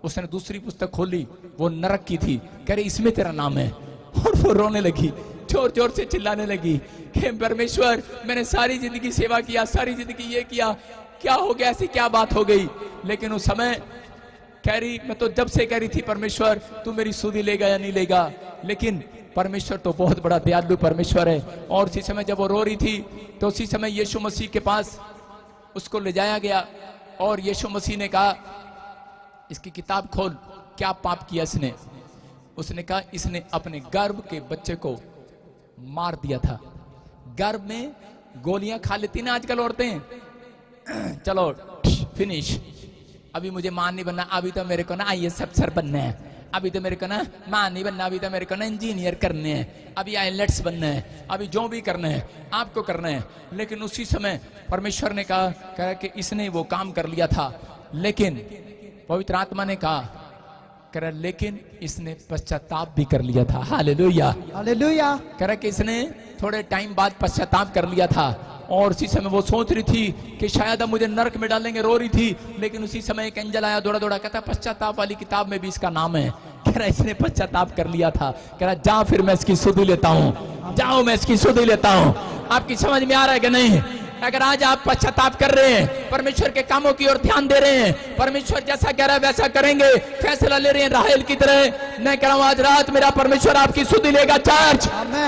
उसने दूसरी पुस्तक खोली, वो नरक की थी, कह रही इसमें तेरा नाम है। और वो रोने लगी, जोर जोर से चिल्लाने लगी कि परमेश्वर मैंने सारी जिंदगी सेवा किया, सारी जिंदगी ये किया, क्या हो गया, ऐसी क्या बात हो गई। लेकिन उस समय कह रही मैं तो जब से कह रही थी परमेश्वर तू मेरी सुधि लेगा या नहीं लेगा। लेकिन परमेश्वर तो बहुत बड़ा दयालु परमेश्वर है। और उसी समय जब वो रो रही थी तो उसी समय यीशु मसीह के पास उसको ले जाया गया और यीशु मसीह ने कहा इसकी किताब खोल, क्या पाप किया इसने। उसने कहा इसने अपने गर्भ के बच्चे को मार दिया था। गर्भ में गोलियां खा लेती ना आजकल औरतें, चलो फिनिश, अभी मुझे मां नहीं बनना, अभी तो मेरे को ना IAS अफसर बनना है, अभी तो मेरे को ना मां नहीं बनना, अभी तो मेरे को ना इंजीनियर करने हैं, अभी IELTS बनना है, अभी जो भी करना है आपको करना है। लेकिन उसी समय परमेश्वर ने कहा कि इसने वो काम कर लिया था, लेकिन पवित्र आत्मा ने कहा लेकिन इसने पश्चाताप भी कर लिया था। Hallelujah, hallelujah. कह कि इसने थोड़े टाइम बाद पश्चाताप कर लिया था। और उसी समय वो सोच रही थी कि शायद अब मुझे नरक में डालेंगे, रो रही थी। लेकिन उसी समय एक एंजल आया दौड़ा दौड़ा, कहता पश्चाताप वाली किताब में भी इसका नाम है। कह रहा इसने पश्चाताप कर लिया था। कह रहा जा फिर मैं इसकी सुधि लेता हूँ, जाओ मैं इसकी सुधि लेता हूँ। आपकी समझ में आ रहा है कि नहीं? अगर आज आप पश्चाताप कर रहे हैं, परमेश्वर के कामों की ओर ध्यान दे रहे हैं, परमेश्वर जैसा कह रहा है वैसा करेंगे, फैसला ले रहे हैं राहेल की तरह, मैं कह रहा हूं आज रात मेरा परमेश्वर आपकी सुधि लेगा चर्च,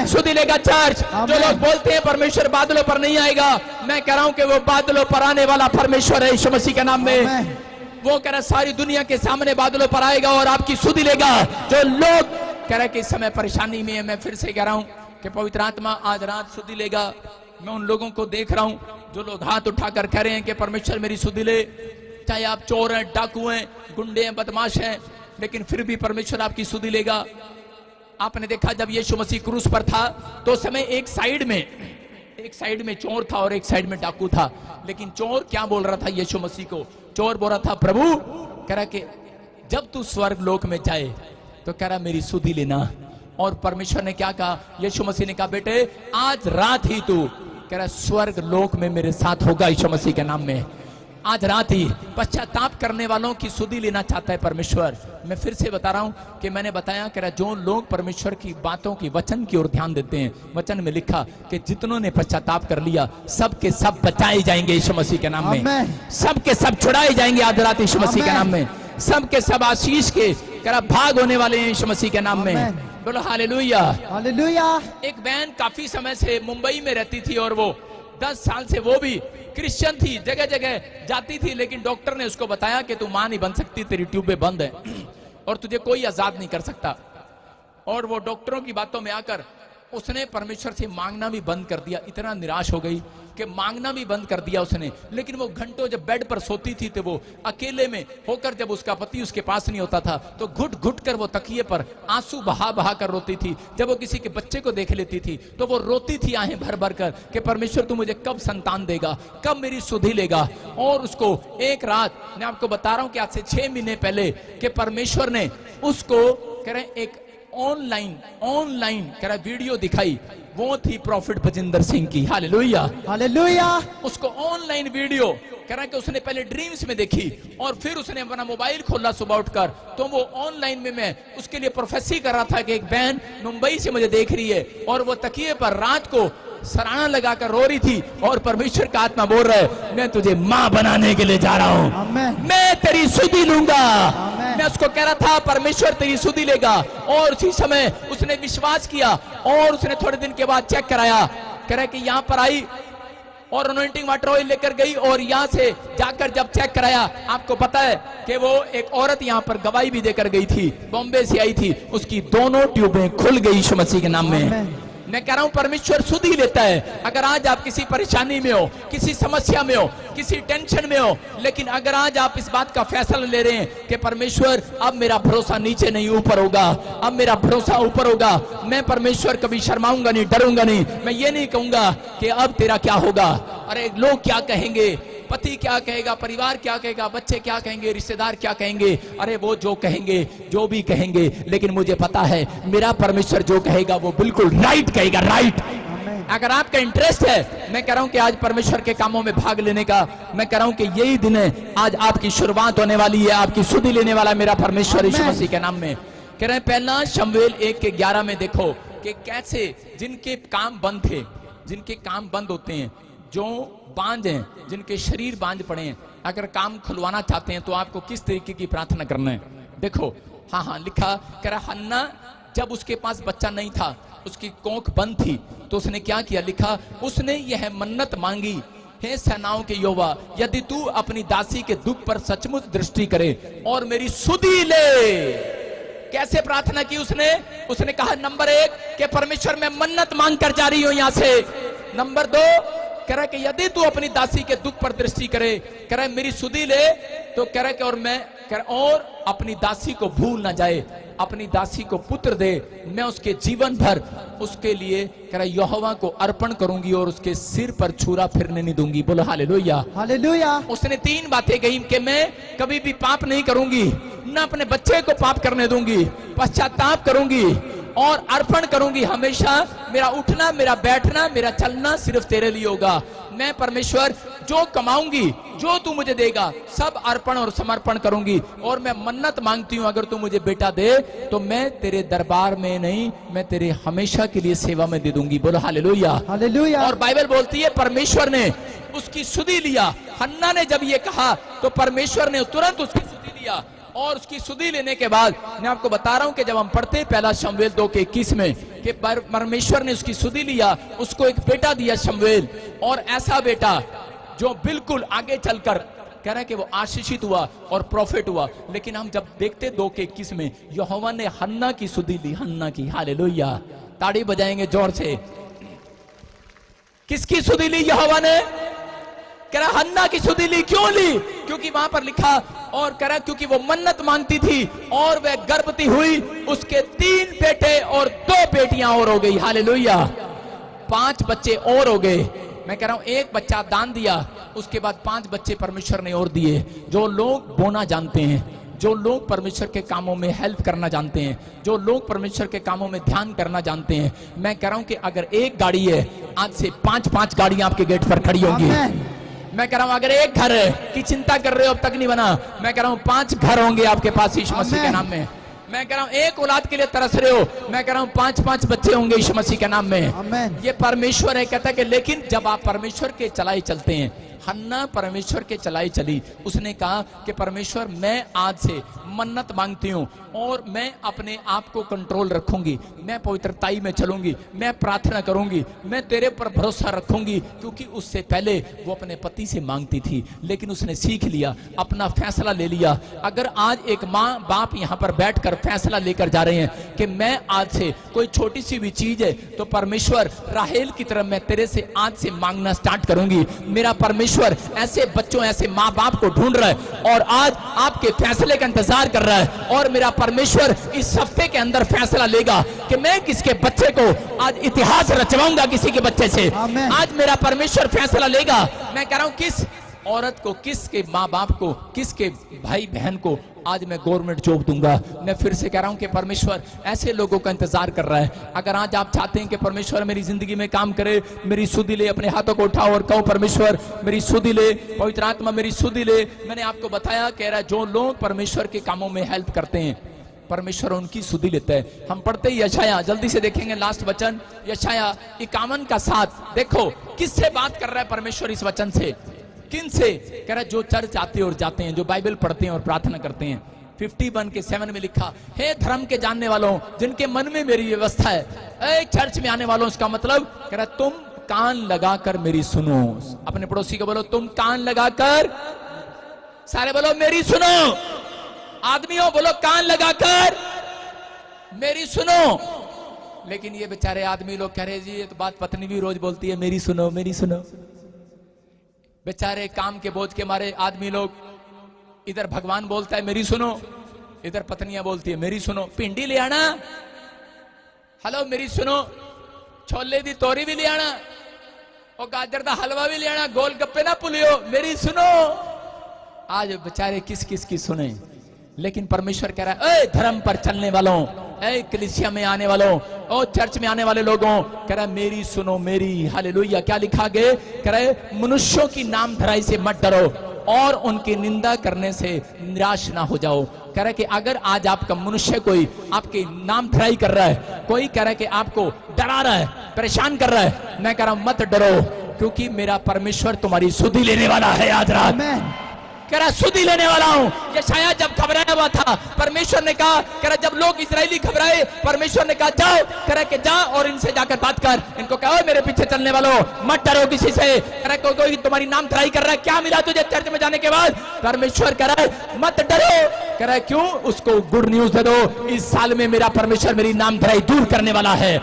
सुधि लेगा चर्च। जो लोग बोलते हैं परमेश्वर बादलों पर नहीं आएगा, मैं कह रहा हूं कि वो बादलों पर आने वाला परमेश्वर है यीशु मसीह के नाम में। वो कह रहा सारी दुनिया के सामने बादलों पर आएगा और आपकी सुधि लेगा। जो लोग कह रहे कि इस समय परेशानी में है, मैं फिर से कह रहा हूं कि पवित्र आत्मा आज रात सुधि लेगा। मैं उन लोगों को देख रहा हूं जो लोग हाथ उठाकर कह रहे हैं कि परमेश्वर मेरी सुधि ले। चाहे आप चोर हैं, डाकू हैं, गुंडे हैं, बदमाश हैं, लेकिन फिर भी परमेश्वर आपकी सुधि लेगा। आपने देखा जब यीशु मसीह क्रूस पर था तो समय एक साइड में चोर था और एक साइड में डाकू था। लेकिन चोर क्या बोल रहा था यीशु मसीह को? चोर बोल रहा था प्रभु, कह रहा कि जब तू स्वर्ग लोक में जाए तो कह रहा मेरी सुधि लेना। और परमेश्वर ने क्या कहा, यीशु मसीह ने कहा बेटे आज रात ही तू कह रहा स्वर्ग लोक में मेरे साथ होगा, यीशु मसीह के नाम में। आज रात ही पश्चाताप करने वालों की सुधि लेना चाहता है परमेश्वर। मैं फिर से बता रहा हूं कि मैंने बताया कि जो लोग परमेश्वर की बातों की वचन की ओर ध्यान देते हैं, वचन में लिखा कि जितनों ने पश्चाताप कर लिया सब के सब बचाए जाएंगे यीशु मसीह के नाम में, सब के सब छुड़ाए जाएंगे आज रात यीशु मसीह के नाम में, सब के सब आशीष के भाग होने वाले हैं यीशु मसीह के नाम में। बोलो हालेलुया हालेलुया। एक बहन काफी समय से मुंबई में रहती थी और वो 10 साल से वो भी क्रिश्चियन थी, जगह जगह जाती थी, लेकिन डॉक्टर ने उसको बताया कि तू मां नहीं बन सकती, तेरी ट्यूबें बंद है और तुझे कोई आजाद नहीं कर सकता। और वो डॉक्टरों की बातों में आकर उसने परमेश्वर से मांगना भी बंद कर दिया। इतना निराश हो गई कि मांगना भी बंद कर दिया उसने। लेकिन वो घंटों जब बेड पर सोती थी तो वो अकेले में होकर, जब उसका पति उसके पास नहीं होता था तो घुट घुट कर वो तकिए पर आंसू बहा बहा कर रोती थी। जब वो किसी के बच्चे को देख लेती थी तो वो रोती थी आहें भर भर कर कि परमेश्वर तू मुझे कब संतान देगा, कब मेरी सुधि लेगा। और उसको एक रात, मैं आपको बता रहा हूं कि आज से 6 महीने पहले कि परमेश्वर ने उसको कह रहे एक ऑनलाइन कह रहा वीडियो दिखाई। वो थी प्रॉफिट भजिंदर सिंह की। Hallelujah hallelujah. उसको ऑनलाइन वीडियो कह रहा कि उसने पहले ड्रीम्स में देखी और फिर उसने अपना मोबाइल खोला सुबह उठकर, तो वो ऑनलाइन में मैं उसके लिए प्रोफेसी कर रहा था कि एक बहन मुंबई से मुझे देख रही है और वो तकिए पर रात को सराहना लगाकर रो रही थी और परमेश्वर का आत्मा बोल रहा है मैं तुझे मां बनाने के लिए जा रहा हूं, मैं तेरी सुधि लूंगा। मैं उसको कह रहा था परमेश्वर तेरी सुधि लेगा, और उसी समय उसने विश्वास किया और उसने थोड़े दिन के बाद चेक कराया, कह रहा कि यहाँ पर आई और अनॉइंटिंग वाटर ऑयल लेकर गई और यहाँ से जाकर जब चेक कराया, आपको पता है कि वो एक औरत यहाँ पर गवाही भी देकर गई थी, बॉम्बे से आई थी, उसकी दोनों ट्यूबें खुल गई यीशु मसीह के नाम में। मैं कह रहा हूं परमेश्वर सुधि लेता है। अगर आज आप किसी परेशानी में हो, किसी समस्या में हो, किसी टेंशन में हो, लेकिन अगर आज आप इस बात का फैसला ले रहे हैं कि परमेश्वर अब मेरा भरोसा नीचे नहीं ऊपर होगा, अब मेरा भरोसा ऊपर होगा, मैं परमेश्वर कभी शर्माऊंगा नहीं, डरूंगा नहीं, मैं ये नहीं कहूंगा कि अब तेरा क्या होगा, अरे लोग क्या कहेंगे, पति क्या कहेगा, परिवार क्या कहेगा, बच्चे क्या कहेंगे, रिश्तेदार क्या कहेंगे, अरे वो जो कहेंगे जो भी कहेंगे, लेकिन मुझे पता है मेरा परमेश्वर जो कहेगा वो बिल्कुल राइट कहेगा, राइट। अगर आपका इंटरेस्ट है, मैं कह रहा हूं कि आज परमेश्वर के कामों में भाग लेने का, मैं कह रहा हूं कि यही दिन है, आज आपकी शुरुआत होने वाली है, आपकी सुधि लेने वाला मेरा परमेश्वर यीशु मसीह के नाम में। कह रहे हैं पहला शमूएल 1:11 में देखो कि कैसे जिनके काम बंद थे, जिनके काम बंद होते हैं, जो बांझ हैं, जिनके शरीर बांझ पड़े हैं, अगर काम खुलवाना चाहते हैं तो आपको किस तरीके की प्रार्थना करना है। देखो हाँ लिखा, कह रहा हन्ना जब उसके पास बच्चा नहीं था, उसकी कोख बंद थी, तो उसने क्या किया, लिखा उसने यह मन्नत मांगी, हे सेनाओं के यहोवा यदि तू अपनी दासी के दुख पर सचमुच दृष्टि करे और मेरी सुधि ले। कैसे प्रार्थना की उसने कहा नंबर 1 कि परमेश्वर मैं मन्नत मांग कर जा रही हूं यहां से। नंबर 2 कह रहा कि यदि तू अपनी दासी के दुख पर दृष्टि करे, कह रहा मेरी सुधि ले, तो कह रहा कि और मैं और अपनी दासी को भूल ना जाए, अपनी दासी को पुत्र दे, मैं उसके जीवन भर उसके लिए कह रहा यहोवा को अर्पण करूंगी और उसके सिर पर छुरा फिरने नहीं दूंगी। बोलो हालेलुया हालेलुया। उसने 3 बातें कही कि मैं कभी भी पाप नहीं करूंगी, न अपने बच्चे को पाप करने दूंगी, पश्चाताप करूंगी और अर्पण करूंगी। हमेशा मेरा उठना, मेरा बैठना, मेरा चलना सिर्फ तेरे लिए होगा। मैं परमेश्वर जो कमाऊंगी, जो तू मुझे देगा, सब अर्पण और समर्पण करूंगी। और मैं मन्नत मांगती हूं अगर तू मुझे बेटा दे तो मैं तेरे दरबार में नहीं, मैं तेरे हमेशा के लिए सेवा में दे दूंगी। बोलो हालेलुया हालेलुया। और बाइबल बोलती है परमेश्वर ने उसकी सुधि लिया। हन्ना ने जब ये कहा तो परमेश्वर ने तुरंत उसकी सुधि लिया। और उसकी सुधि लेने के बाद मैं आपको बता रहा हूं कि जब हम पढ़ते हैं पहला शमूएल 2:21 में कि परमेश्वर ने उसकी सुधि लिया, उसको एक बेटा दिया शमूएल, और ऐसा बेटा जो बिल्कुल आगे चलकर कह रहा है कि वो आशीषित हुआ और प्रॉफिट हुआ। लेकिन हम जब देखते 2:21 में यहोवा ने हन्ना की सुधि ली, हन्ना की। हालेलुया, ताड़ी बजाएंगे जोर से। किसकी सुधि ली यहोवा ने? कह रहा हन्ना की सुधि ली। क्यों ली? क्योंकि वहां पर लिखा, और कह रहा क्योंकि वो मन्नत मांगती थी और वह गर्भवती हुई, उसके 3 बेटे और 2 बेटियां और हो गई। हालेलुया, 5 बच्चे और हो गए। मैं कह रहा हूं 1 बच्चा दान दिया, उसके बाद 5 बच्चे परमेश्वर ने और दिए। जो लोग बोना जानते हैं, जो लोग परमेश्वर के कामों में हेल्प करना जानते हैं, जो लोग परमेश्वर के कामों में ध्यान करना जानते हैं, मैं कह रहा हूं कि अगर एक गाड़ी है, आज से 5-5 गाड़ियां आपके गेट पर खड़ी होंगी। मैं कह रहा हूं अगर एक घर है की चिंता कर रहे हो अब तक नहीं बना, मैं कह रहा हूं 5 घर होंगे आपके पास यीशु मसीह के नाम में। मैं कह रहा हूं एक औलाद के लिए तरस रहे हो, मैं कह रहा हूं 5-5 बच्चे होंगे यीशु मसीह के नाम में। ये परमेश्वर है। कहता है कि लेकिन जब आप परमेश्वर के चलाए चलते हैं, हन्ना परमेश्वर के चलाई चली, उसने कहा कि परमेश्वर मैं आज से मन्नत मांगती हूं और मैं अपने आप को कंट्रोल रखूंगी, मैं पवित्रताई में चलूंगी, मैं प्रार्थना करूंगी, मैं तेरे पर भरोसा रखूंगी। क्योंकि उससे पहले वो अपने पति से मांगती थी, लेकिन उसने सीख लिया, अपना फैसला ले लिया। अगर आज एक माँ बाप यहाँ पर बैठकर फैसला लेकर जा रहे हैं कि मैं आज से कोई छोटी सी भी चीज है तो परमेश्वर राहेल की तरह मैं तेरे से आज से मांगना स्टार्ट करूंगी। मेरा परमेश्वर ऐसे बच्चों, ऐसे माँ बाप को ढूंढ रहा है और आज आपके फैसले का इंतजार कर रहा है। और मेरा परमेश्वर इस हफ्ते के अंदर फैसला लेगा कि मैं किसके बच्चे को आज इतिहास रचवाऊंगा, किसी के बच्चे से। आज मेरा परमेश्वर फैसला लेगा। मैं कह रहा हूं किस औरत को, किसके माँ बाप को, किसके भाई बहन को आज मैं गवर्नमेंट जॉब दूंगा। मैं फिर से कह रहा हूं कि परमेश्वर ऐसे लोगों का इंतजार कर रहा है। अगर आज आप चाहते हैं कि परमेश्वर मेरी जिंदगी में काम करे, मेरी सुधि ले, अपने हाथों को उठाओ और कहो परमेश्वर मेरी सुधि ले, पवित्र आत्मा मेरी सुधि ले। मैंने आपको बताया, कह रहा है जो लोग परमेश्वर के कामों में हेल्प करते हैं परमेश्वर उनकी सुधि लेता है। हम पढ़ते ही यशाया, जल्दी से देखेंगे लास्ट वचन, यशाया 51 का 7। देखो किससे बात कर रहा है परमेश्वर इस वचन से, किन से? कह रहा है जो चर्च आते और जाते हैं, जो बाइबल पढ़ते हैं और प्रार्थना करते हैं। 51 के 7 में लिखा, हे धर्म के जानने वालों, जिनके मन में मेरी व्यवस्था है, ए चर्च में आने वालों। इसका मतलब कह रहा है तुम कान लगाकर मेरी सुनो। अपने पड़ोसी को बोलो तुम कान लगाकर, सारे बोलो मेरी सुनो। आदमियों बोलो कान लगाकर मेरी सुनो। लेकिन ये बेचारे आदमी लोग कह रहे जी ये तो बात पत्नी भी रोज बोलती है, मेरी सुनो मेरी सुनो। बेचारे काम के बोझ के मारे आदमी लोग, इधर भगवान बोलता है मेरी सुनो, इधर पत्नियां बोलती है मेरी सुनो। भिंडी ले आना, हेलो मेरी सुनो। छोले दी तोरी भी ले आना और गाजर दा हलवा भी ले आना, गोल गप्पे ना भूलियो, मेरी सुनो। आज बेचारे किस किस की सुने। लेकिन परमेश्वर कह रहा है, ए धर्म पर चलने वालों, ए कलीसिया में आने वालों, ओ चर्च में आने वाले लोगों, कह रहा है मेरी सुनो मेरी। हालेलुया। क्या लिखा गया? कह रहा है मनुष्यों की नाम धराई से मत डरो और उनकी निंदा करने से निराश ना हो जाओ। कह रहा है कि अगर आज आपका मनुष्य कोई आपके नाम धराई कर रहा है, कोई कह रहा है कि आपको डरा रहा है, परेशान कर रहा है, मैं कह रहा हूं मत डरो, क्योंकि मेरा परमेश्वर तुम्हारी सुधि लेने वाला है। आज रात कह रहा सुधि लेने वाला हूं। यशाया जब घबराया हुआ था, परमेश्वर ने कहा, कह रहा जब लोग इजरायली घबराए, परमेश्वर ने कहा जाओ, कह रहा कि जा और इनसे जाकर बात कर, इनको कहो मेरे पीछे चलने वालों मत डरो किसी से। कह रहा कोई तुम्हारी नाम धराई कर रहा है, क्या मिला तुझे चर्च में जाने के बाद? परमेश्वर कह रहा है मत डरो। कह रहा है क्यों? उसको गुड न्यूज दे दो, इस साल में मेरा परमेश्वर मेरी नाम धराई दूर करने वाला है।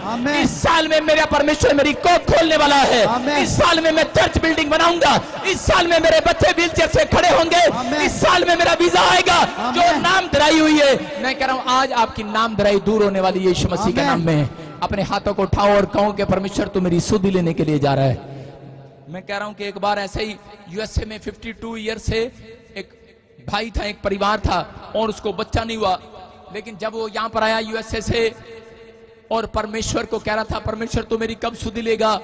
इस साल में मेरा परमेश्वर मेरी कोख खोलने वाला है। इस साल में मैं चर्च बिल्डिंग बनाऊंगा। इस साल में मेरे बच्चे व्हीलचेयर से खड़े होंगे। इस साल में मेरा वीजा आएगा। जो नाम धराई हुई है, मैं कह रहा हूं आज आपकी नाम धराई दूर होने वाली है यीशु मसीह के नाम में। अपने हाथों को उठाओ और कहो कि परमेश्वर तू मेरी सुधि लेने के लिए जा रहा है। मैं कह रहा हूं कि एक बार ऐसे ही यूएसए में 52 ईयर से एक भाई था, एक परिवार था और उसको बच्चा नहीं हुआ। लेकिन जब वो यहां पर आया यूएसए से और परमेश्वर को कह रहा था परमेश्वर तू मेरी कब सुधि लेगा,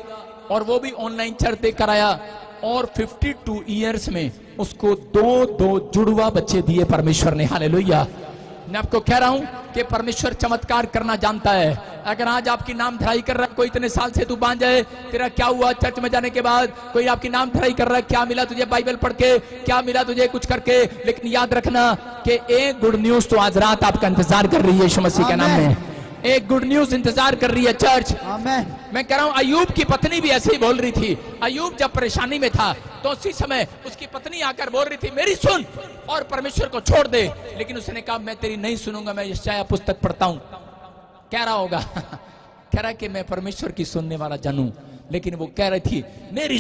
और वो भी ऑनलाइन चर्च देख कर आया और 52 ईयर्स में उसको 2 जुड़वा बच्चे दिए परमेश्वर ने। हालेलुया। मैं आपको कह रहा हूं कि परमेश्वर चमत्कार करना जानता है। अगर आज आपकी नाम धराई कर रहा है, कोई इतने साल से तू बांझ है, तेरा क्या हुआ चर्च में जाने के बाद? कोई आपकी नाम धराई कर रहा है, क्या मिला तुझे बाइबल पढ़ के, क्या मिला तुझे कुछ करके? लेकिन याद रखना कि एक गुड न्यूज तो आज रात आपका इंतजार कर रही है यीशु मसीह के नाम में। एक गुड न्यूज इंतजार कर रही है चर्च। मैं कह रहा हूं अय्यूब की पत्नी भी ऐसे ही बोल रही थी। अय्यूब जब परेशानी में था तो उसी समय उसकी पत्नी आकर बोल रही थी मेरी सुन और परमेश्वर को छोड़ दे। लेकिन उसने कहा मैं तेरी नहीं सुनूंगा, मैं यशाया पुस्तक पढ़ता हूं। कह रहा होगा कह रहा कि मैं परमेश्वर की सुनने वाला जानूं, लेकिन वो कह रही थी मेरी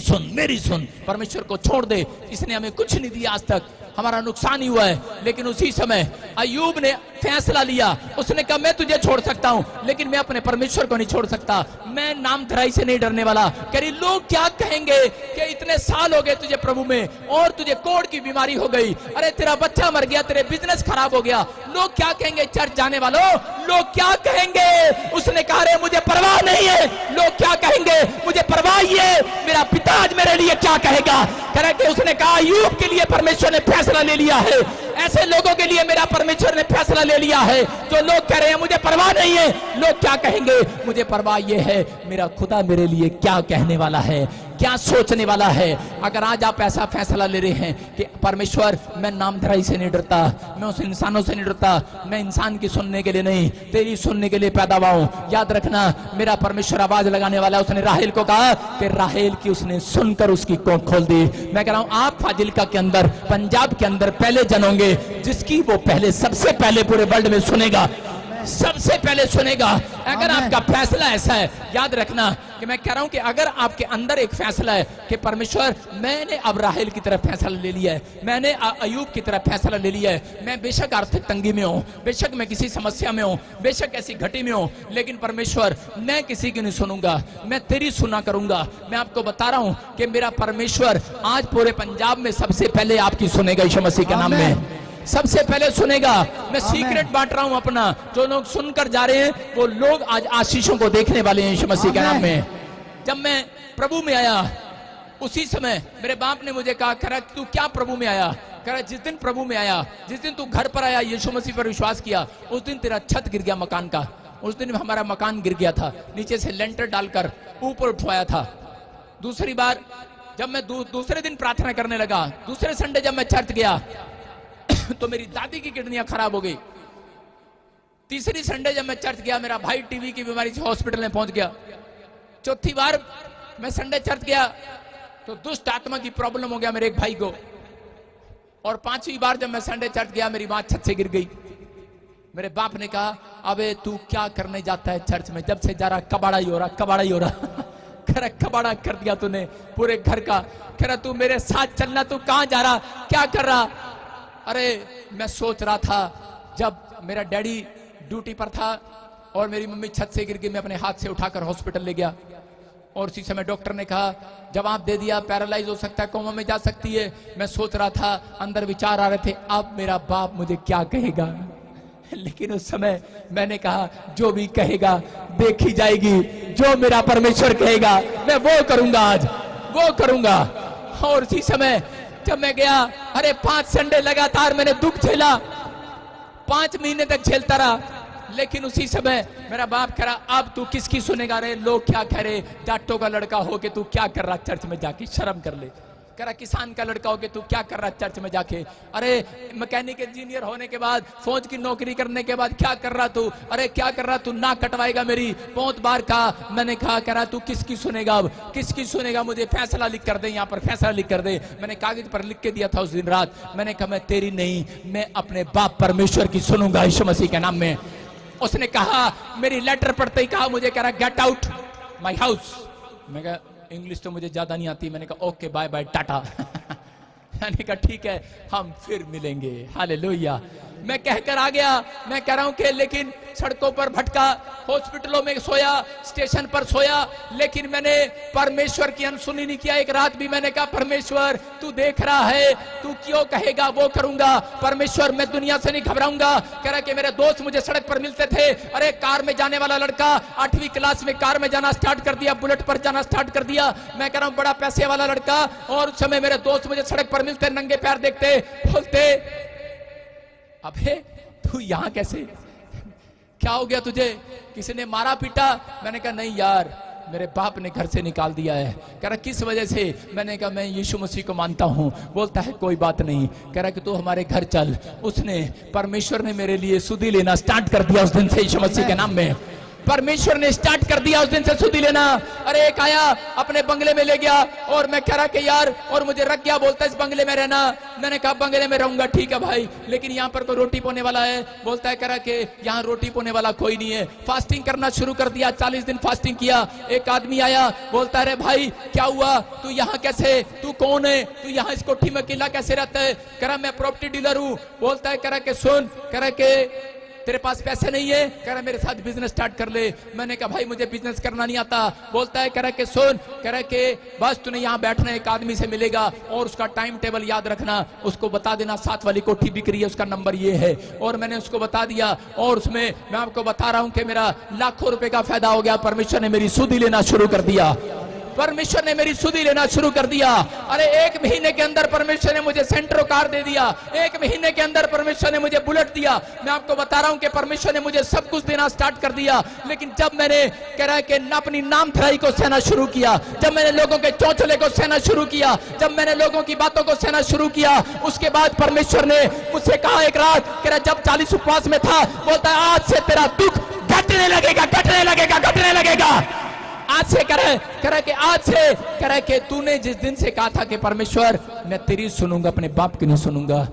सुन परमेश्वर को छोड़ दे, इसने हमें कुछ नहीं दिया आज तक। हमारा नुकसान ही हुआ है। लेकिन उसी समय अय्यूब ने फैसला लिया, उसने कहा मैं तुझे छोड़ सकता हूं लेकिन मैं अपने परमेश्वर को नहीं छोड़ सकता, मैं नामधराई से नहीं डरने वाला। कह रही लोग क्या कहेंगे कि इतने साल हो गए तुझे प्रभु में और तुझे कोढ़ की बीमारी हो गई, अरे तेरा बच्चा मर गया, तेरे बिजनेस खराब हो गया, लोग क्या कहेंगे, चर्च जाने वालों लोग क्या कहेंगे। उसने कहा रे मुझे परवाह नहीं है लोग क्या कहेंगे, मुझे परवाह ही है मेरा पिता आज मेरे लिए क्या कहेगा। कह के उसने कहा अय्यूब के लिए परमेश्वर ने फैसला ले लिया है, ऐसे लोगों के लिए मेरा परमेश्वर ने फैसला ले लिया है जो लोग कह रहे हैं मुझे परवाह नहीं है लोग क्या कहेंगे, मुझे परवाह ये है मेरा खुदा मेरे लिए क्या कहने वाला है, क्या सोचने वाला है। अगर आज आप ऐसा फैसला ले रहे हैं कि परमेश्वर मैं नामधराई से नहीं डरता, मैं उस इंसानों से नहीं डरता, मैं इंसान की सुनने के लिए नहीं तेरी सुनने के लिए पैदा हुआ हूं, याद रखना मेरा परमेश्वर आवाज लगाने वाला है। उसने राहेल को कहा कि राहेल की उसने सुनकर उसकी कोख खोल दी। मैं कह रहा हूं आप फाजिल्का के अंदर पंजाब के अंदर पहले जनोगे जिसकी वो पहले सबसे पहले पूरे वर्ल्ड में सुनेगा, सबसे पहले सुनेगा। अगर आपका फैसला ऐसा है, याद रखना कि मैं कह रहा हूं कि अगर आपके अंदर एक फैसला है कि परमेश्वर मैंने अब राहेल की तरफ फैसला ले लिया है, मैंने अय्यूब की तरफ फैसला ले लिया है, मैं बेशक आर्थिक तंगी में हूं, बेशक मैं किसी समस्या में हूं, बेशक ऐसी घटी में हूं, लेकिन परमेश्वर मैं किसी की नहीं सुनूंगा, मैं तेरी सुना करूंगा। मैं आपको बता रहा हूं कि मेरा परमेश्वर आज पूरे पंजाब में सबसे पहले आपकी सुनेगा यीशु मसीह के नाम में, सबसे पहले सुनेगा। मैं सीक्रेट बांट रहा हूं अपना, जो लोग सुनकर जा रहे हैं वो लोग आज आशीषों को देखने वाले हैं यीशु मसीह के नाम में। जब मैं प्रभु में आया उसी समय मेरे बाप ने मुझे कहा करा तू क्या प्रभु में आया, करा जिस दिन प्रभु में आया, जिस दिन तू घर पर आया यीशु मसीह पर विश्वास किया उस दिन तेरा छत गिर गया मकान का, उस दिन हमारा मकान गिर गया था, नीचे से लेंटर डालकर ऊपर उठवाया था। दूसरी बार जब मैं दूसरे दिन प्रार्थना करने लगा, दूसरे संडे जब मैं चर्च गया तो मेरी दादी की किडनियां खराब हो गई। तीसरी संडे जब मैं चर्च गया मेरा भाई टीबी की बीमारी से हॉस्पिटल में पहुंच गया। चौथी बार मैं संडे चर्च गया तो दुष्ट आत्मा की प्रॉब्लम हो गया मेरे एक भाई को। और पांचवी बार जब मैं संडे चर्च गया मेरी मां छत से गिर गई। मेरे बाप ने कहा अबे तू क्या करने जाता है चर्च में, जब से जा रहा कबाड़ा ही हो रहा, कबाड़ा ही हो रहा। कह कबाड़ा कर दिया तूने पूरे घर का। कह रहा तू मेरे साथ चलना, तू कहां जा रहा, क्या कर रहा। अरे मैं सोच रहा था जब मेरा डैडी ड्यूटी पर था और मेरी मम्मी छत से गिर गई, मैं अपने हाथ से उठाकर हॉस्पिटल ले गया और उसी समय डॉक्टर ने कहा जवाब दे दिया पैरालाइज हो सकता है, कोमा में जा सकती है। मैं सोच रहा था, अंदर विचार आ रहे थे अब मेरा बाप मुझे क्या कहेगा। लेकिन उस समय मैंने कहा जो भी कहेगा देखी जाएगी, जो मेरा परमेश्वर कहेगा मैं वो करूंगा, आज वो करूंगा। और उसी समय जब मैं गया, अरे 5 संडे लगातार मैंने दुख झेला, 5 महीने तक झेलता रहा। लेकिन उसी समय मेरा बाप कह रहा अब तू किसकी सुनेगा रे, लोग क्या कह रहे, जाटों का लड़का हो के तू क्या कर रहा चर्च में जाके, शर्म कर ले। कह रहा किसान का लड़का हो के तू क्या कर रहा चर्च में जाके, अरे मैकेनिक इंजीनियर होने के बाद, फौज की नौकरी करने के बाद क्या कर रहा तू, अरे क्या कर रहा तू, ना कटवाएगा मेरी। बहुत बार कहा, मैंने कहा कह रहा तू किसकी सुनेगा, अब किसकी सुनेगा, मुझे फैसला लिख कर दे, यहाँ पर फैसला लिख कर दे। मैंने कागज पर लिख के दिया था उस दिन रात। मैंने कहा मैं तेरी नहीं, मैं अपने बाप परमेश्वर की सुनूंगा यीशु मसीह के नाम में। उसने कहा, मेरी लेटर पढ़ते ही कहा मुझे, कह रहा गेट आउट माई हाउस। मैं कहा इंग्लिश तो मुझे ज्यादा नहीं आती। मैंने कहा ओके बाय बाय टाटा। मैंने कहा ठीक है हम फिर मिलेंगे, हालेलुया। मैं कहकर आ गया। मैं कह रहा हूं कि लेकिन सड़कों पर भटका, हॉस्पिटलों में सोया, स्टेशन पर सोया, लेकिन मैंने परमेश्वर की अनसुनी नहीं किया। एक रात भी मैंने कहा परमेश्वर तू देख रहा है, तू क्यों कहेगा वो करूंगा। परमेश्वर मैं दुनिया से नहीं घबराऊंगा। कह रहा कि मेरे दोस्त मुझे सड़क पर मिलते थे, अरे कार में जाने वाला लड़का 8वीं क्लास में कार में जाना स्टार्ट कर दिया, बुलेट पर जाना स्टार्ट कर दिया। मैं कह रहा हूं बड़ा पैसे वाला लड़का, और उस समय मेरे दोस्त मुझे सड़क पर मिलते, नंगे पैर देखते, बोलते अबे तू यहां कैसे, क्या हो गया तुझे, किसी ने मारा पीटा। मैंने कहा नहीं यार, मेरे बाप ने घर से निकाल दिया है। कह रहा किस वजह से। मैंने कहा मैं यीशु मसीह को मानता हूं। बोलता है कोई बात नहीं। कह रहा कि तू हमारे घर चल। उसने, परमेश्वर ने मेरे लिए सुधी लेना स्टार्ट कर दिया उस दिन से यीशु मसीह के नाम में। परमेश्वर ने स्टार्ट कर दिया उस दिन से सुधी लेना। अरे एक आया अपने बंगले में ले गया और मैं कह रहा कि यार, और मुझे रख गया, बोलता है इस बंगले में रहना। मैंने कहा बंगले में रहूंगा, ठीक है भाई, लेकिन यहाँ पर कोई रोटी पोने वाला है? बोलता है कह रहा कि यहाँ रोटी पोने वाला कोई नहीं है। फास्टिंग करना शुरू कर दिया, 40 दिन फास्टिंग किया। एक आदमी आया, बोलता है अरे भाई क्या हुआ, तू यहाँ कैसे, तू कौन है, तू यहाँ इस कोठी में अकेला कैसे रहता है? कह रहा मैं प्रॉपर्टी डीलर हूँ। बोलता है कह रहा कि सुन, कह रहा कि तेरे पास पैसे नहीं है? कह रहा मेरे साथ बिजनेस स्टार्ट कर ले। मैंने कहा भाई मुझे बिजनेस करना नहीं आता। बोलता है कह रहा कि सुन, कह रहा कि बस तूने यहाँ बैठना, एक आदमी से मिलेगा और उसका टाइम टेबल याद रखना, उसको बता देना 7 वाली कोठी बिक रही है, उसका नंबर ये है। और मैंने उसको बता दिया और उसमें मैं आपको बता रहा हूं कि मेरा लाखों रुपए का फायदा हो गया। परमेश्वर ने मेरी सुधी लेना शुरू कर दिया, परमेश्वर ने मेरी सुधी लेना शुरू कर दिया। अरे 1 महीने के अंदर परमेश्वर ने मुझे सेंट्रो कार दे दिया, 1 महीने के अंदर परमेश्वर ने मुझे बुलेट दिया। मैं आपको बता रहा हूं कि परमेश्वर ने मुझे सब कुछ देना स्टार्ट कर दिया। लेकिन जब मैंने कह रहा है कि अपनी नामधराई को सहना शुरू किया, जब मैंने लोगों के चौचले को सहना शुरू किया, जब मैंने लोगों की बातों को सहना शुरू किया, उसके बाद परमेश्वर ने मुझसे कहा एक रात, कह रहा जब 40 उपवास में था, बोलता है आज से तेरा दुख घटने लगेगा, घटने लगेगा, घटने लगेगा। आज से कह रहा कि आज से कह रहा कि तूने जिस दिन से कहा था कि परमेश्वर मैं तेरी सुनूंगा, अपने बाप की नहीं सुनूंगा,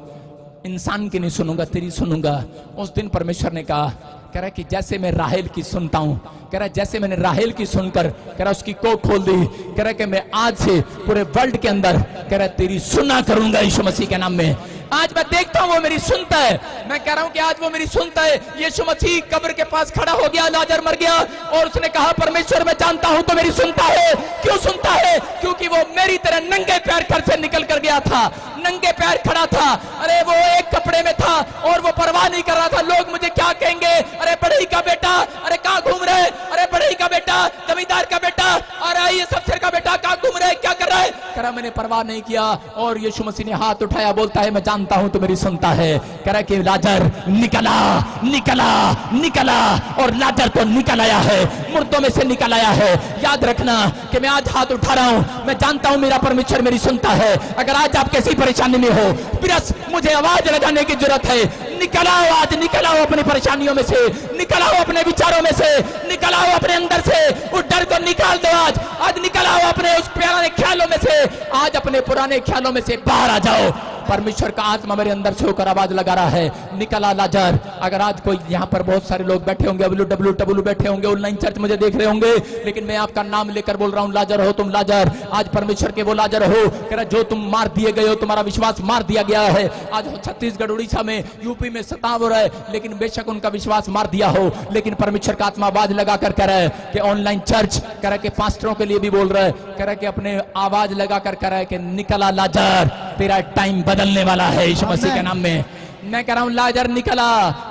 इंसान की नहीं सुनूंगा, तेरी सुनूंगा, उस दिन परमेश्वर ने कहा, कह रहा कि जैसे मैं राहेल की सुनता हूं, कह रहा जैसे मैंने राहेल की सुनकर कह रहा उसकी कोख खोल दी, कह रहा कि मैं आज से पूरे वर्ल्ड के अंदर कह रहा तेरी सुना करूंगा यीशु मसीह के नाम में। आज मैं देखता हूं वो मेरी सुनता है। मैं कह रहा हूं कि आज वो मेरी सुनता है। यीशु मसीह कब्र के पास खड़ा हो गया, लाजर मर गया और उसने कहा परमेश्वर मैं जानता हूं तो मेरी सुनता है। क्यों सुनता है? क्योंकि वो मेरी तरह नंगे पैर घर से निकल कर गया था, नंगे पैर खड़ा था। अरे वो एक कपड़े में था और वो परवाह नहीं कर रहा था लोग मुझे क्या कहेंगे। अरे बढ़ई का बेटा, अरे कहां घूम रहे? अरे बढ़ई का बेटा, जमींदार का बेटा, अरे ये सबसे का बेटा कहां घूम रहे, क्या कर रहा है? कह रहा मैंने परवाह नहीं किया। और यीशु मसीह ने हाथ उठाया, बोलता है मैं जानता हूं तो मेरी सुनता है। कह रहा कि लाजर निकला, निकला, निकला, और लाजर तो निकल आया है, मुर्दों में से निकल आया है। याद रखना कि मैं आज हाथ उठा रहा हूं, मैं जानता हूं मेरा परमेश्वर मेरी सुनता है। अगर आज आप किसी परेशानी में हो, प्लस मुझे आवाज लगाने की जरूरत है, निकल आओ आज, निकल आओ अपनी परेशानियों में से, निकल आओ अपने विचारों में से, निकल आओ अपने अंदर से, उस डर को निकाल दो आज निकल आओ अपने उस पुराने ख्यालों में से, आज अपने पुराने ख्यालों में से बाहर आ जाओ। परमेश्वर का आत्मा मेरे अंदर से होकर आवाज लगा रहा है, निकला लाजर। अगर आज कोई यहाँ पर बहुत सारे लोग बैठे होंगे, WWW बैठे होंगे, ऑनलाइन चर्च मुझे देख रहे होंगे, लेकिन मैं आपका नाम लेकर बोल रहा हूँ, लाजर हो तुम, लाजर। आज परमेश्वर के वो लाजर हो, कह रहा जो तुम मार दिए गए हो, तुम्हारा विश्वास मार दिया गया है। आज छत्तीसगढ़, उड़ीसा में, यूपी में सताव हो रहा है, लेकिन बेशक उनका विश्वास मार दिया हो, लेकिन परमेश्वर का आत्मा आवाज लगाकर कह रहा है कि ऑनलाइन चर्च, कह रहा है कि पास्टरों के लिए भी बोल रहा है, कह रहा है कि अपने आवाज लगाकर कह रहा है कि निकला लाजर, तेरा टाइम बदलने वाला है यीशु मसीह के नाम में। मैं कह रहा हूं लाजर निकला।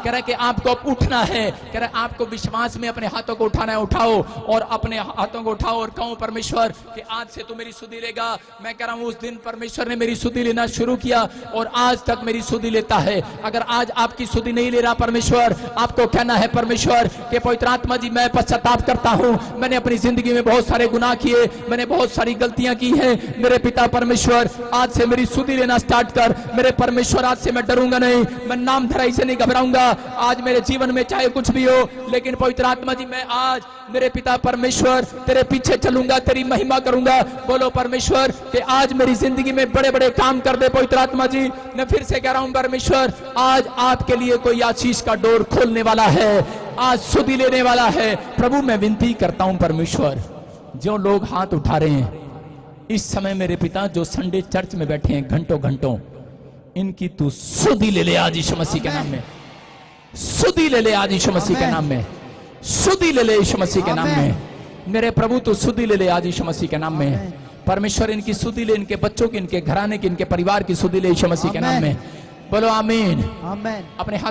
कह रहा है कि आपको अब उठना है, कह रहा है आपको विश्वास में अपने हाथों को उठाना है, उठाओ और अपने हाथों को उठाओ और कहो परमेश्वर कि आज से तू मेरी सुधि लेगा। मैं कह रहा हूं उस दिन परमेश्वर ने मेरी सुधि लेना शुरू किया और आज तक मेरी सुधि लेता है। अगर आज आपकी सुधि नहीं ले रहा परमेश्वर, आपको कहना है परमेश्वर कि पवित्र आत्मा जी मैं पश्चाताप करता हूं, मैंने अपनी जिंदगी में बहुत सारे गुनाह किए, मैंने बहुत सारी गलतियां की हैं, मेरे पिता परमेश्वर आज से मेरी सुधि लेना स्टार्ट कर। मेरे परमेश्वर आज से मैं डरूंगा नहीं, मैं नाम धराई से नहीं घबराऊंगा। आज मेरे जीवन में चाहे कुछ भी हो, लेकिन पवित्र आत्मा जी मैं आज मेरे पिता परमेश्वर तेरे पीछे चलूंगा, तेरी महिमा करूंगा। बोलो परमेश्वर कि आज मेरी जिंदगी में बड़े बड़े काम कर दे पवित्र आत्मा जी। मैं फिर से कह रहा हूं परमेश्वर आज आपके लिए कोई आशीष का डोर खोलने वाला है, आज सुधि लेने वाला है। प्रभु मैं विनती करता हूं परमेश्वर, जो लोग हाथ उठा रहे हैं इस समय मेरे पिता, जो संडे चर्च में बैठे हैं घंटों घंटों, इनकी तू सुधि ले ले आज यीशु मसीह के नाम में, सुधि ले ले आज यीशु मसीह के नाम में, सुधि ले ले यीशु मसीह के नाम में। मेरे प्रभु तू सुधि ले ले आज यीशु मसीह के नाम में। परमेश्वर इनकी सुधि ले, इनके बच्चों की, इनके घराने की, इनके परिवार की सुधि ले यीशु मसीह के नाम में। बोलो आमीन। आमीन। अपने हाथ